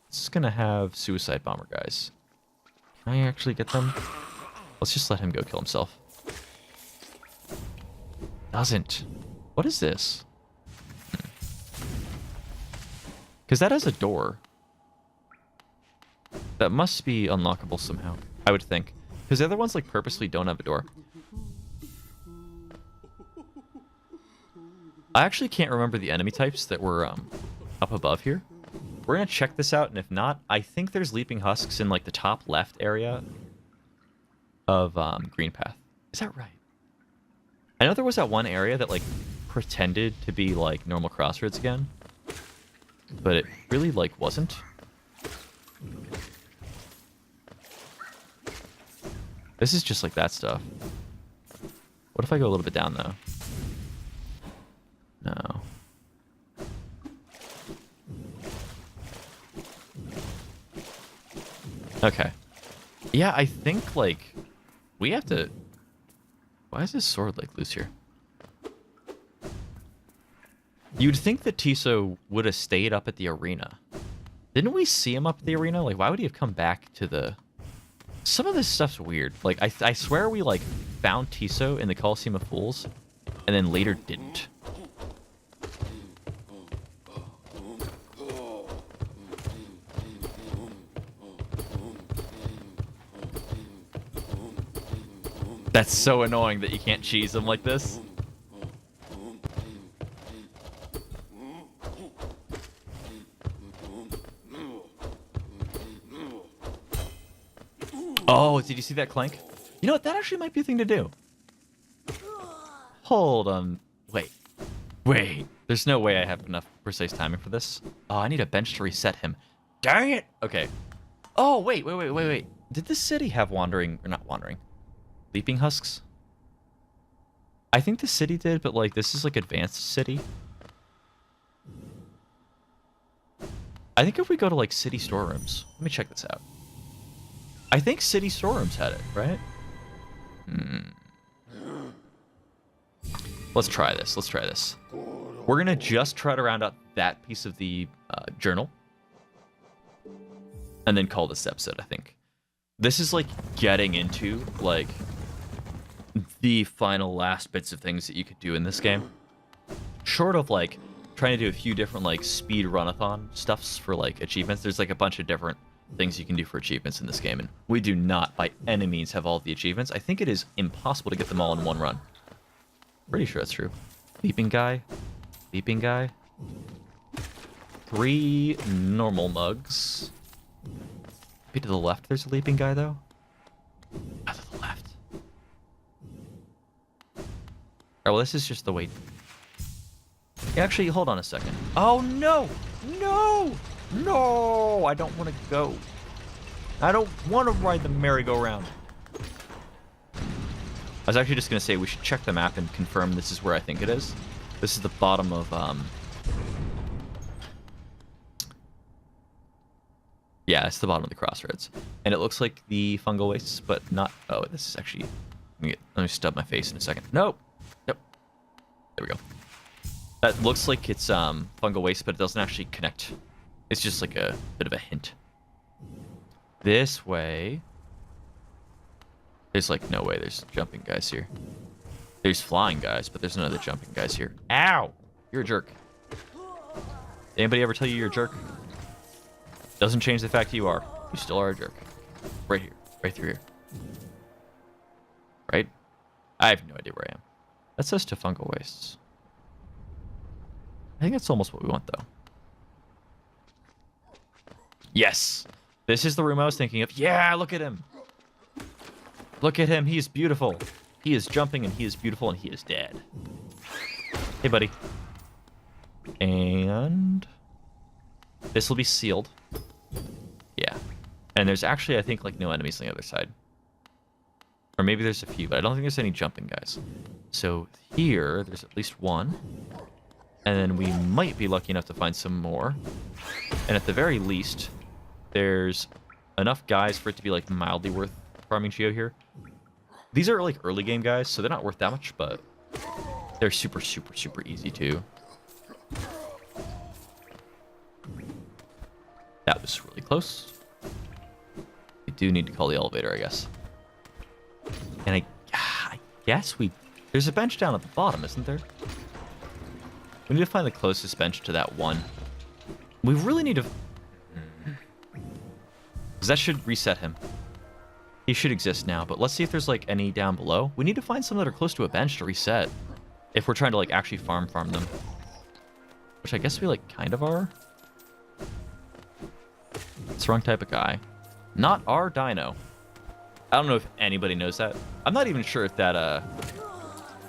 This is gonna have suicide bomber guys. Can I actually get them? Let's just let him go kill himself. Doesn't. What is this? Because that has a door. That must be unlockable somehow, I would think. Because the other ones, like, purposely don't have a door. I actually can't remember the enemy types that were up above here. We're going to check this out, and if not, I think there's leaping husks in, like, the top left area of Green Path. Is that right? I know there was that one area that, like, pretended to be, like, normal Crossroads again. But it really, like, wasn't. This is just like that stuff. What if I go a little bit down, though? No. Okay. Yeah, I think, like, we have to... Why is this sword, like, loose here? You'd think that Tiso would have stayed up at the arena. Didn't we see him up at the arena? Like, why would he have come back to the... Some of this stuff's weird. Like, I swear we, like, found Tiso in the Coliseum of Fools, and then later didn't. That's so annoying that you can't cheese him like this. Oh, did you see that clank? You know what? That actually might be a thing to do. Hold on. Wait. Wait. There's no way I have enough precise timing for this. Oh, I need a bench to reset him. Dang it! Okay. Oh, wait. Did this city have wandering... Or not wandering. Leaping husks? I think the city did, but, like, this is, like, advanced city. I think if we go to, like, city storerooms... Let me check this out. I think city storerooms had it, right? Let's try this. We're going to just try to round out that piece of the journal. And then call this episode, I think. This is, like, getting into, like, the final last bits of things that you could do in this game. Short of, like, trying to do a few different, like, speed run-a-thon stuffs for, like, achievements. There's, like, a bunch of different things you can do for achievements in this game, and we do not, by any means, have all the achievements. I think it is impossible to get them all in one run. Pretty sure that's true. Leaping guy. 3 normal mugs. Maybe to the left there's a leaping guy, though? Oh, to the left. Alright, well, this is just the way... Actually, hold on a second. Oh, no! No! No! I don't want to go. I don't want to ride the merry-go-round. I was actually just going to say we should check the map and confirm this is where I think it is. This is the bottom of, Yeah, it's the bottom of the crossroads. And it looks like the fungal wastes, but not... Oh, this is actually... Let me stub my face in a second. Nope. Yep. There we go. That looks like it's fungal waste, but it doesn't actually connect. It's just like a bit of a hint. This way... There's like no way there's jumping guys here. There's flying guys, but there's none of the jumping guys here. Ow! You're a jerk. Anybody ever tell you you're a jerk? Doesn't change the fact you are. You still are a jerk. Right here. Right through here. Right? I have no idea where I am. That says to fungal wastes. I think that's almost what we want, though. Yes! This is the room I was thinking of. Yeah, look at him! Look at him. He is beautiful. He is jumping, and he is beautiful, and he is dead. Hey, buddy. And this will be sealed. Yeah. And there's actually, I think, like, no enemies on the other side. Or maybe there's a few, but I don't think there's any jumping guys. So here, there's at least one. And then we might be lucky enough to find some more. And at the very least, there's enough guys for it to be, like, mildly worth farming Geo here. These are, like, early game guys, so they're not worth that much, but they're super, super, super easy, too. That was really close. We do need to call the elevator, I guess. And I guess there's a bench down at the bottom, isn't there? We need to find the closest bench to that one. We really need to... Because that should reset him. He should exist now, but let's see if there's, like, any down below. We need to find some that are close to a bench to reset. If we're trying to, like, actually farm them. Which I guess we, like, kind of are. It's the wrong type of guy. Not our dino. I don't know if anybody knows that. I'm not even sure if that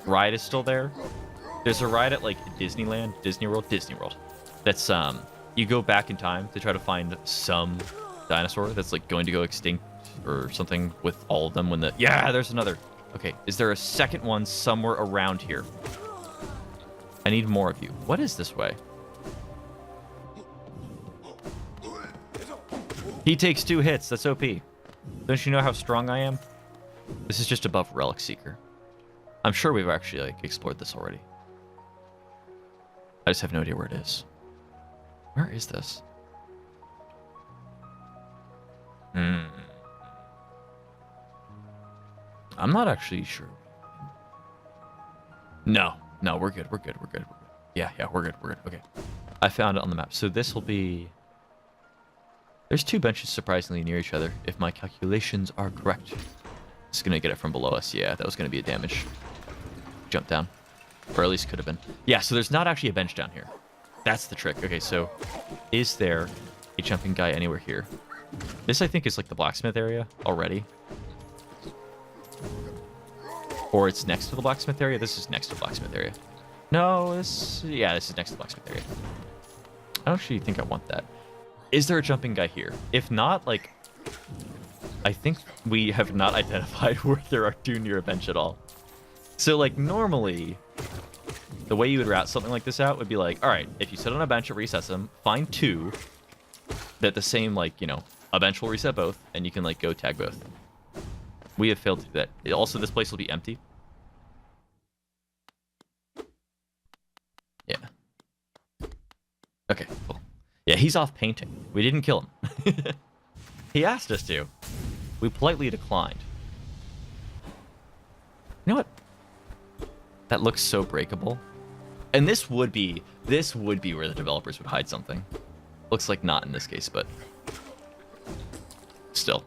ride is still there. There's a ride at, like, Disneyland, Disney World. That's you go back in time to try to find some dinosaur that's, like, going to go extinct or something with all of them when the... Yeah, there's another. Okay, is there a second one somewhere around here? I need more of you. What is this way? He takes 2 hits. That's OP. Don't you know how strong I am? This is just above Relic Seeker. I'm sure we've actually, like, explored this already. I just have no idea where it is. Where is this? I'm not actually sure. No, we're good. Yeah, we're good. Okay. I found it on the map. So this will be... There's 2 benches surprisingly near each other, if my calculations are correct. It's going to get it from below us. Yeah, that was going to be a damage jump down. Or at least could have been. Yeah, so there's not actually a bench down here. That's the trick. Okay, so is there a jumping guy anywhere here? This, I think, is like the blacksmith area already. Or it's next to the blacksmith area. This is next to the blacksmith area. No, this is next to the blacksmith area. I don't actually think I want that. Is there a jumping guy here? If not, like, I think we have not identified where there are 2 near a bench at all. So, like, normally, the way you would route something like this out would be like, all right, if you sit on a bench, it resets them. Find 2 that the same, like, you know, a bench will reset both, and you can, like, go tag both. We have failed to do that. Also, this place will be empty. Yeah. Okay, cool. Yeah, he's off painting. We didn't kill him. He asked us to. We politely declined. You know what? That looks so breakable. And this would be where the developers would hide something. Looks like not in this case, but still.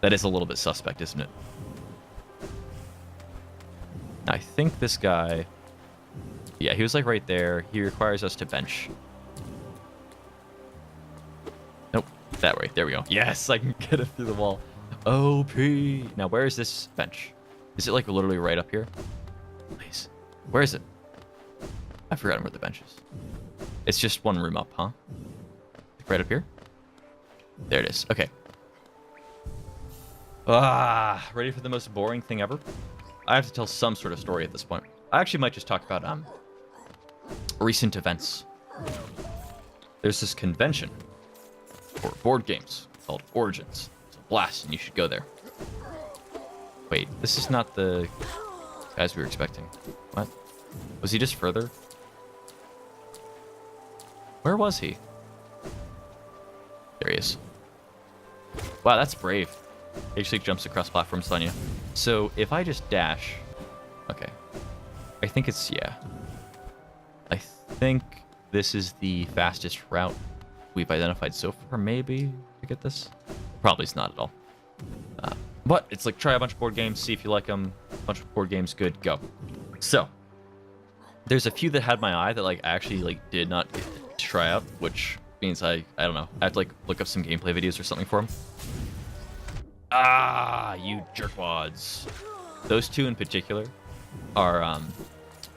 That is a little bit suspect, isn't it? I think this guy... Yeah, he was like right there. He requires us to bench. Nope. That way. There we go. Yes, I can get it through the wall. OP. Now, where is this bench? Is it like literally right up here? Please. Where is it? I've forgotten where the bench is. It's just one room up, huh? Right up here? There it is. Okay. Ready for the most boring thing ever? I have to tell some sort of story at this point. I actually might just talk about recent events. There's this convention for board games called Origins. It's a blast, and you should go there. Wait, this is not the guys we were expecting. What? Was he just further? Where was he? There he is. Wow, that's brave. He actually jumps across platforms on you. So if I just dash... Okay. I think it's... Yeah. I think this is the fastest route we've identified so far, maybe, to get this. Probably it's not at all. But it's like, try a bunch of board games, see if you like them. A bunch of board games, good, go. So, there's a few that had my eye that like I actually like did not get to try out, which means I don't know. I have to like look up some gameplay videos or something for them. Ah, you jerkwads. Those two in particular are,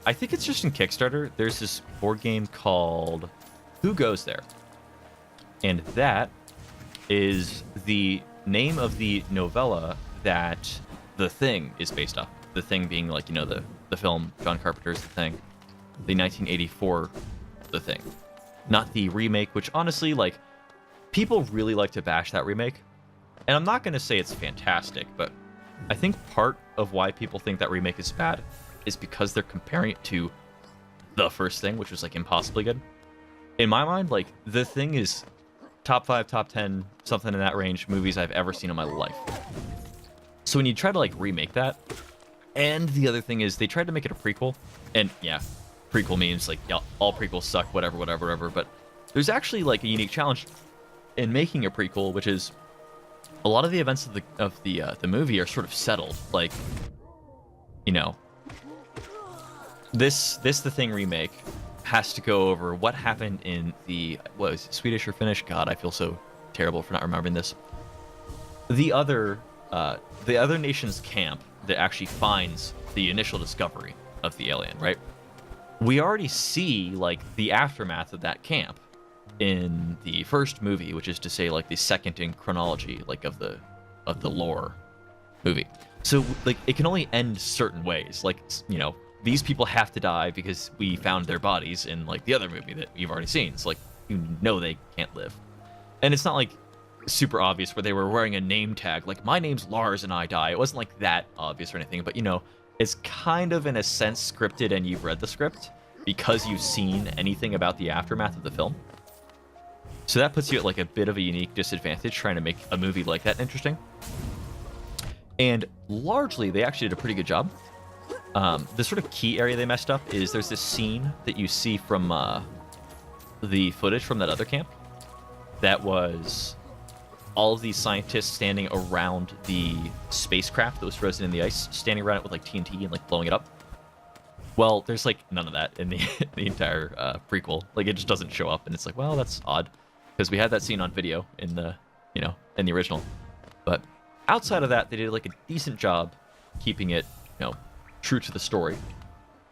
I think it's just in Kickstarter. There's this board game called Who Goes There? And that is the name of the novella that The Thing is based off. The Thing being like, you know, the film John Carpenter's The Thing. The 1984 The Thing. Not the remake, which honestly, like, people really like to bash that remake. And I'm not going to say it's fantastic, but I think part of why people think that remake is bad is because they're comparing it to The First Thing, which was, like, impossibly good. In my mind, like, The Thing is top 5, top 10, something in that range movies I've ever seen in my life. So when you try to, like, remake that, and the other thing is they tried to make it a prequel, and yeah, prequel means, like, yeah, all prequels suck, whatever, but there's actually, like, a unique challenge in making a prequel, which is a lot of the events of the movie are sort of settled. Like, you know, this The Thing remake has to go over what happened in the, what was it, Swedish or Finnish? God, I feel so terrible for not remembering this. The other nation's camp that actually finds the initial discovery of the alien, right? We already see, like, the aftermath of that camp in the first movie, which is to say, like, the second in chronology, like, of the lore movie. So, like, it can only end certain ways. Like, you know, these people have to die because we found their bodies in, like, the other movie that you've already seen. It's like, you know they can't live. And it's not, like, super obvious where they were wearing a name tag, like, my name's Lars and I die. It wasn't, like, that obvious or anything, but, you know, it's kind of, in a sense, scripted and you've read the script because you've seen anything about the aftermath of the film. So that puts you at, like, a bit of a unique disadvantage trying to make a movie like that interesting. And largely, they actually did a pretty good job. The sort of key area they messed up is there's this scene that you see from the footage from that other camp that was all of these scientists standing around the spacecraft that was frozen in the ice, standing around it with, like, TNT and, like, blowing it up. Well, there's, like, none of that in the entire prequel. Like, it just doesn't show up, and it's like, well, that's odd. Because we had that scene on video in the, you know, in the original. But outside of that, they did, like, a decent job keeping it, you know, true to the story.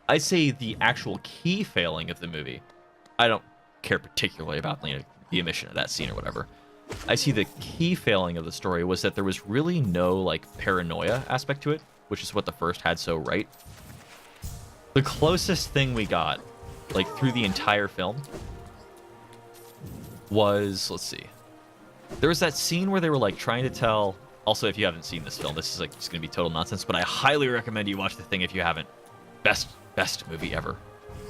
I'd say the actual key failing of the movie, I don't care particularly about, you know, the omission of that scene or whatever. I see the key failing of the story was that there was really no, like, paranoia aspect to it, which is what the first had so right. The closest thing we got, like, through the entire film was, let's see, there was that scene where they were, like, trying to tell, also, if you haven't seen this film, this is, like, just gonna be total nonsense, but I highly recommend you watch The Thing if you haven't. Best movie ever.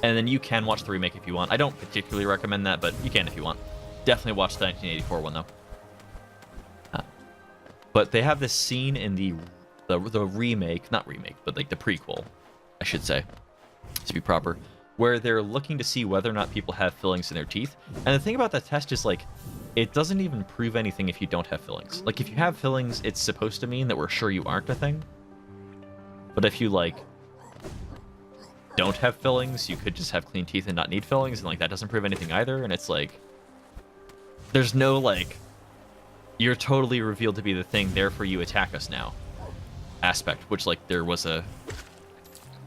And then you can watch the remake if you want. I don't particularly recommend that, but you can if you want. Definitely watch the 1984 one, though. But they have this scene in the remake, not remake, but, like, the prequel, I should say, to be proper, where they're looking to see whether or not people have fillings in their teeth. And the thing about that test is, like, it doesn't even prove anything if you don't have fillings. Like, if you have fillings, it's supposed to mean that we're sure you aren't a thing. But if you, like, don't have fillings, you could just have clean teeth and not need fillings, and, like, that doesn't prove anything either. And it's like, there's no, like, you're totally revealed to be the thing, therefore you attack us now aspect, which, like, there was a...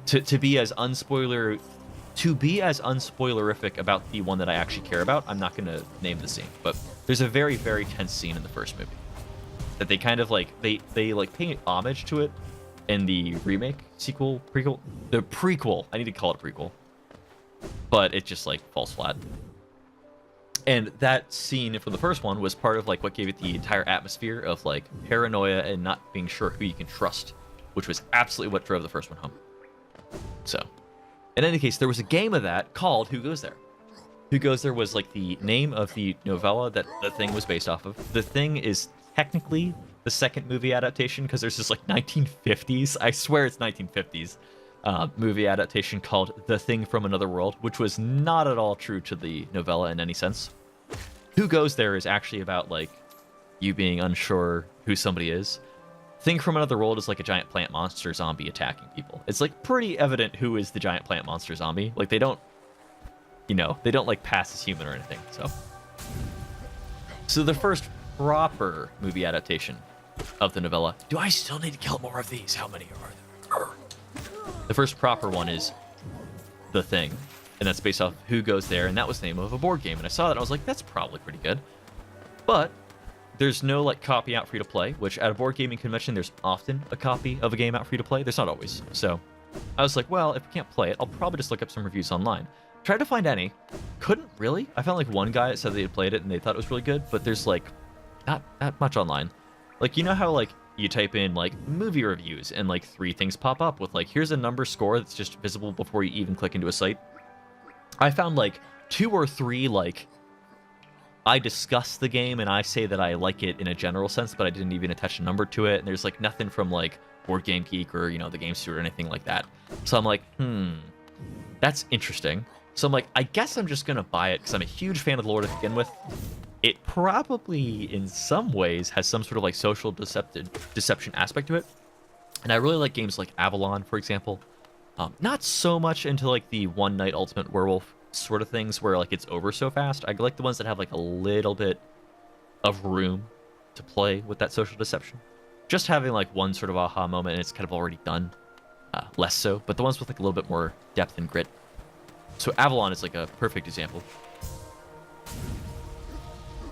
To be as unspoilerific about the one that I actually care about, I'm not going to name the scene, but there's a very, very tense scene in the first movie that they kind of, like, they like pay homage to it in the remake, sequel, prequel, the prequel. I need to call it a prequel, but it just, like, falls flat. And that scene from the first one was part of, like, what gave it the entire atmosphere of, like, paranoia and not being sure who you can trust, which was absolutely what drove the first one home. So, in any case, there was a game of that called Who Goes There? Who Goes There was, like, the name of the novella that The Thing was based off of. The Thing is technically the second movie adaptation, because there's this, like, 1950s, I swear it's 1950s, movie adaptation called The Thing from Another World, which was not at all true to the novella in any sense. Who Goes There is actually about, like, you being unsure who somebody is. Think from Another World is like a giant plant monster zombie attacking people. It's like pretty evident who is the giant plant monster zombie. Like they don't, they don't like pass as human or anything. So the first proper movie adaptation of the novella. Do I still need to kill more of these? How many are there? The first proper one is The Thing, and that's based off Who Goes There, and that was the name of a board game. And I saw that and I was like, that's probably pretty good. But there's no like copy out for you to play, which at a board gaming convention, there's often a copy of a game out for you to play. There's not always. So I was like, well, if we can't play it, I'll probably just look up some reviews online. Tried to find any. Couldn't really. I found like one guy that said they had played it and they thought it was really good, but there's like not that much online. Like, you know how like you type in like movie reviews and like 3 things pop up with like, here's a number score that's just visible before you even click into a site? I found like 2 or 3 like, I discuss the game and I say that I like it in a general sense, but I didn't even attach a number to it. And there's like nothing from like Board Game Geek or, the Game Steward or anything like that. So I'm like, that's interesting. So I'm like, I guess I'm just going to buy it because I'm a huge fan of the lore to begin with. It probably, in some ways, has some sort of like social deception aspect to it. And I really like games like Avalon, for example. Not so much into like the One Night Ultimate Werewolf sort of things where like it's over so fast. I like the ones that have like a little bit of room to play with that social deception. Just having like one sort of aha moment and it's kind of already done. Less so, but the ones with like a little bit more depth and grit. So Avalon is like a perfect example.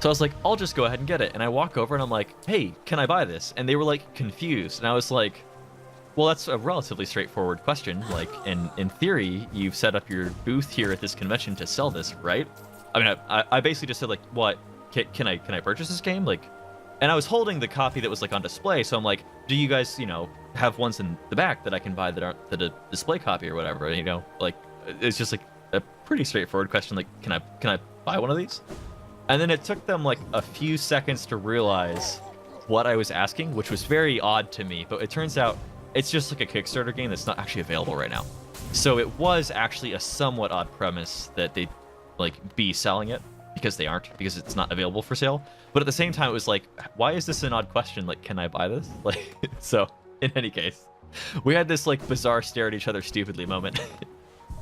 So I was like, I'll just go ahead and get it. And I walk over and I'm like, hey, can I buy this? And they were like confused. And I was like, well, that's a relatively straightforward question. Like, in theory, you've set up your booth here at this convention to sell this, right? I mean, I basically just said like, what? Can I purchase this game? Like, and I was holding the copy that was like on display. So I'm like, do you guys, have ones in the back that I can buy that aren't the display copy or whatever? Like, it's just like a pretty straightforward question. Like, can I buy one of these? And then it took them like a few seconds to realize what I was asking, which was very odd to me. But it turns out it's just like a Kickstarter game that's not actually available right now. So it was actually a somewhat odd premise that they'd like be selling it because they aren't, because it's not available for sale. But at the same time, it was like, why is this an odd question? Like, can I buy this? Like, so in any case, we had this like bizarre stare at each other stupidly moment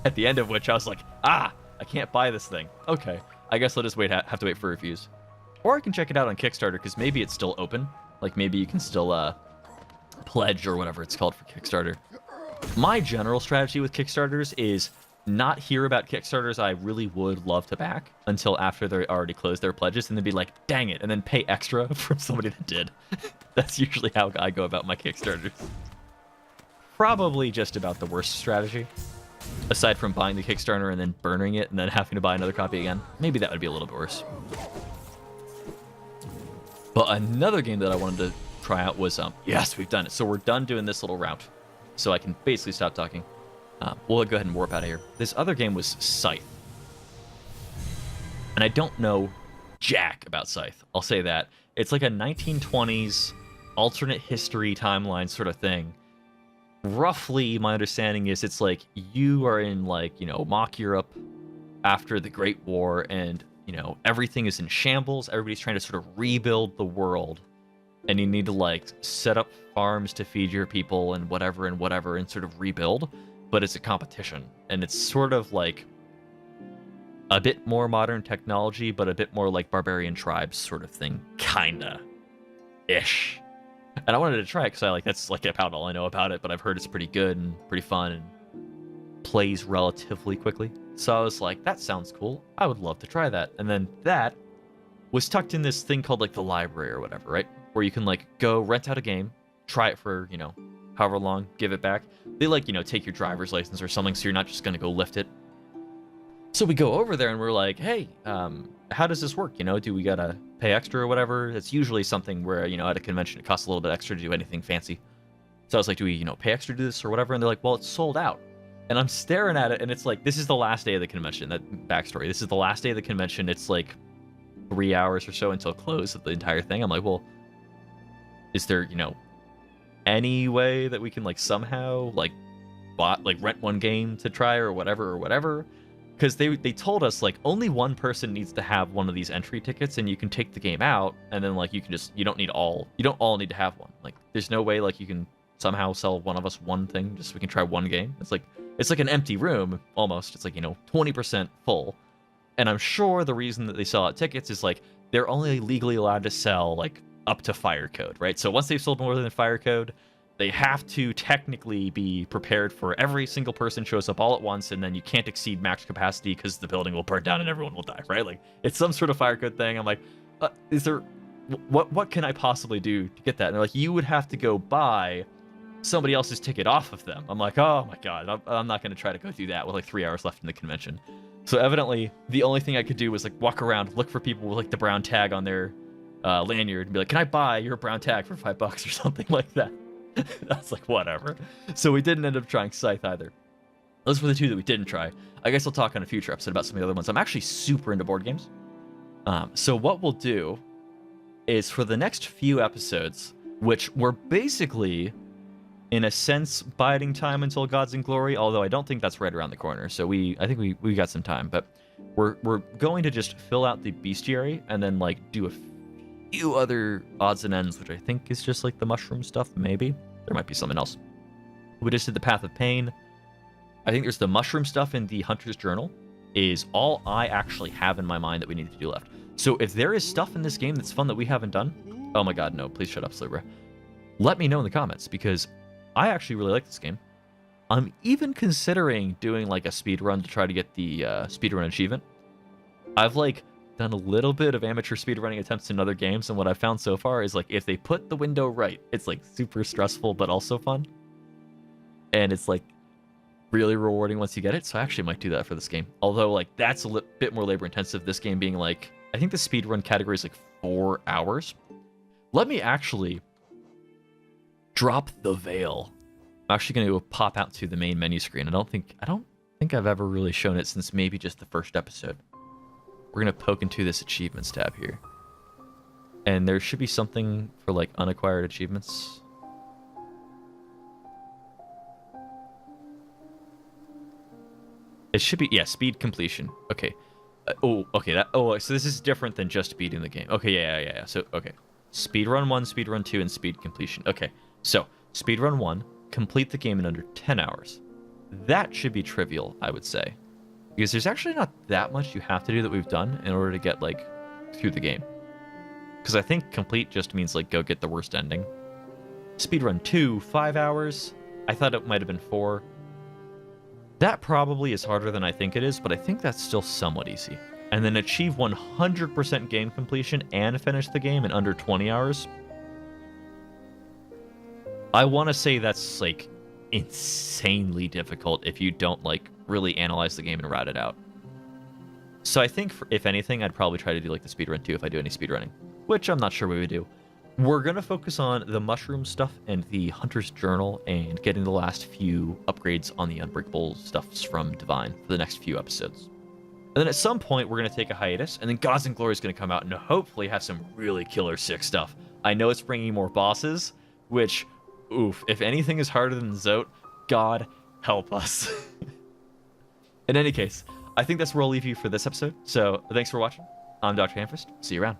at the end of which I was like, I can't buy this thing. Okay. I guess I'll just have to wait for reviews. Or I can check it out on Kickstarter, because maybe it's still open. Like, maybe you can still pledge or whatever it's called for Kickstarter. My general strategy with Kickstarters is not hear about Kickstarters I really would love to back until after they already closed their pledges, and then be like, dang it, and then pay extra from somebody that did. That's usually how I go about my Kickstarters. Probably just about the worst strategy. Aside from buying the Kickstarter and then burning it and then having to buy another copy again. Maybe that would be a little bit worse. But another game that I wanted to try out was, yes, we've done it. So we're done doing this little route. So I can basically stop talking. We'll go ahead and warp out of here. This other game was Scythe. And I don't know jack about Scythe. I'll say that. It's like a 1920s alternate history timeline sort of thing. Roughly, my understanding is it's like you are in like, mock Europe after the Great War, and, everything is in shambles. Everybody's trying to sort of rebuild the world, and you need to like set up farms to feed your people and whatever and sort of rebuild. But it's a competition, and it's sort of like a bit more modern technology, but a bit more like barbarian tribes sort of thing, kinda ish. And I wanted to try it because that's like about all I know about it, but I've heard it's pretty good and pretty fun and plays relatively quickly. So I was like, that sounds cool. I would love to try that. And then that was tucked in this thing called like the library or whatever, right? Where you can like go rent out a game, try it for, however long, give it back. They like, take your driver's license or something, so you're not just going to go lift it. So we go over there and we're like, hey, how does this work? Do we gotta pay extra or whatever? It's usually something where, at a convention, it costs a little bit extra to do anything fancy. So I was like, do we, pay extra to do this or whatever? And they're like, well, it's sold out. And I'm staring at it, and it's like, this is the last day of the convention. That backstory. This is the last day of the convention. It's like 3 hours or so until close of the entire thing. I'm like, well, is there, any way that we can like somehow like rent one game to try or whatever? because they told us like only one person needs to have one of these entry tickets, and you can take the game out, and then like you don't all need to have one. Like there's no way like you can somehow sell one of us one thing just so we can try one game. It's like an empty room almost. It's like 20% full, and I'm sure the reason that they sell out tickets is like they're only legally allowed to sell like up to fire code, right? So once they've sold more than fire code, they have to technically be prepared for every single person shows up all at once, and then you can't exceed max capacity because the building will burn down and everyone will die, right? Like it's some sort of fire code thing. I'm like, is there what can I possibly do to get that? And they're like, you would have to go buy somebody else's ticket off of them. I'm like, oh my god, I'm not going to try to go through that with like 3 hours left in the convention. So evidently, the only thing I could do was like walk around, look for people with like the brown tag on their lanyard, and be like, can I buy your brown tag for $5 or something like that? That's like, whatever. So we didn't end up trying Scythe either. Those were the two that we didn't try. I guess I'll talk on a future episode about some of the other ones. I'm actually super into board games. So what we'll do is for the next few episodes, which we're basically, in a sense, biding time until Gods in Glory, although I don't think that's right around the corner. So I think we got some time, but we're going to just fill out the bestiary and then like do a few other odds and ends, which I think is just like the mushroom stuff. Maybe there might be something else. We just did the Path of Pain. I think there's the mushroom stuff in the Hunter's Journal is all I actually have in my mind that we need to do left. So if there is stuff in this game that's fun that we haven't done, oh my god, no, please shut up, Slibra. Let me know in the comments, because I actually really like this game. I'm even considering doing like a speed run to try to get the speedrun achievement. I've like done a little bit of amateur speedrunning attempts in other games, and what I've found so far is like if they put the window right, it's like super stressful but also fun. And it's like really rewarding once you get it, so I actually might do that for this game. Although like that's a bit more labor intensive, this game being like, I think the speedrun category is like 4 hours. Let me actually drop the veil. I'm actually going to pop out to the main menu screen. I don't think I've ever really shown it since maybe just the first episode. We're going to poke into this achievements tab here. And there should be something for like unacquired achievements. It should be, yeah, speed completion. Okay. Okay. So this is different than just beating the game. Okay, yeah. So, okay. Speedrun 1, speedrun 2, and speed completion. Okay. So, speedrun 1, complete the game in under 10 hours. That should be trivial, I would say. Because there's actually not that much you have to do that we've done in order to get, like, through the game. Because I think complete just means, like, go get the worst ending. Speedrun 2, 5 hours. I thought it might have been 4. That probably is harder than I think it is, but I think that's still somewhat easy. And then achieve 100% game completion and finish the game in under 20 hours. I want to say that's, like, insanely difficult if you don't, like, really analyze the game and route it out. So I think, if anything, I'd probably try to do, like, the speedrun too if I do any speedrunning, which I'm not sure we would do. We're going to focus on the mushroom stuff and the Hunter's Journal and getting the last few upgrades on the Unbreakable stuffs from Divine for the next few episodes. And then at some point, we're going to take a hiatus, and then Gods and Glory is going to come out and hopefully have some really killer sick stuff. I know it's bringing more bosses, which, oof, if anything is harder than Zote, God help us. In any case, I think that's where I'll leave you for this episode. So thanks for watching. I'm DrHamfist. See you around.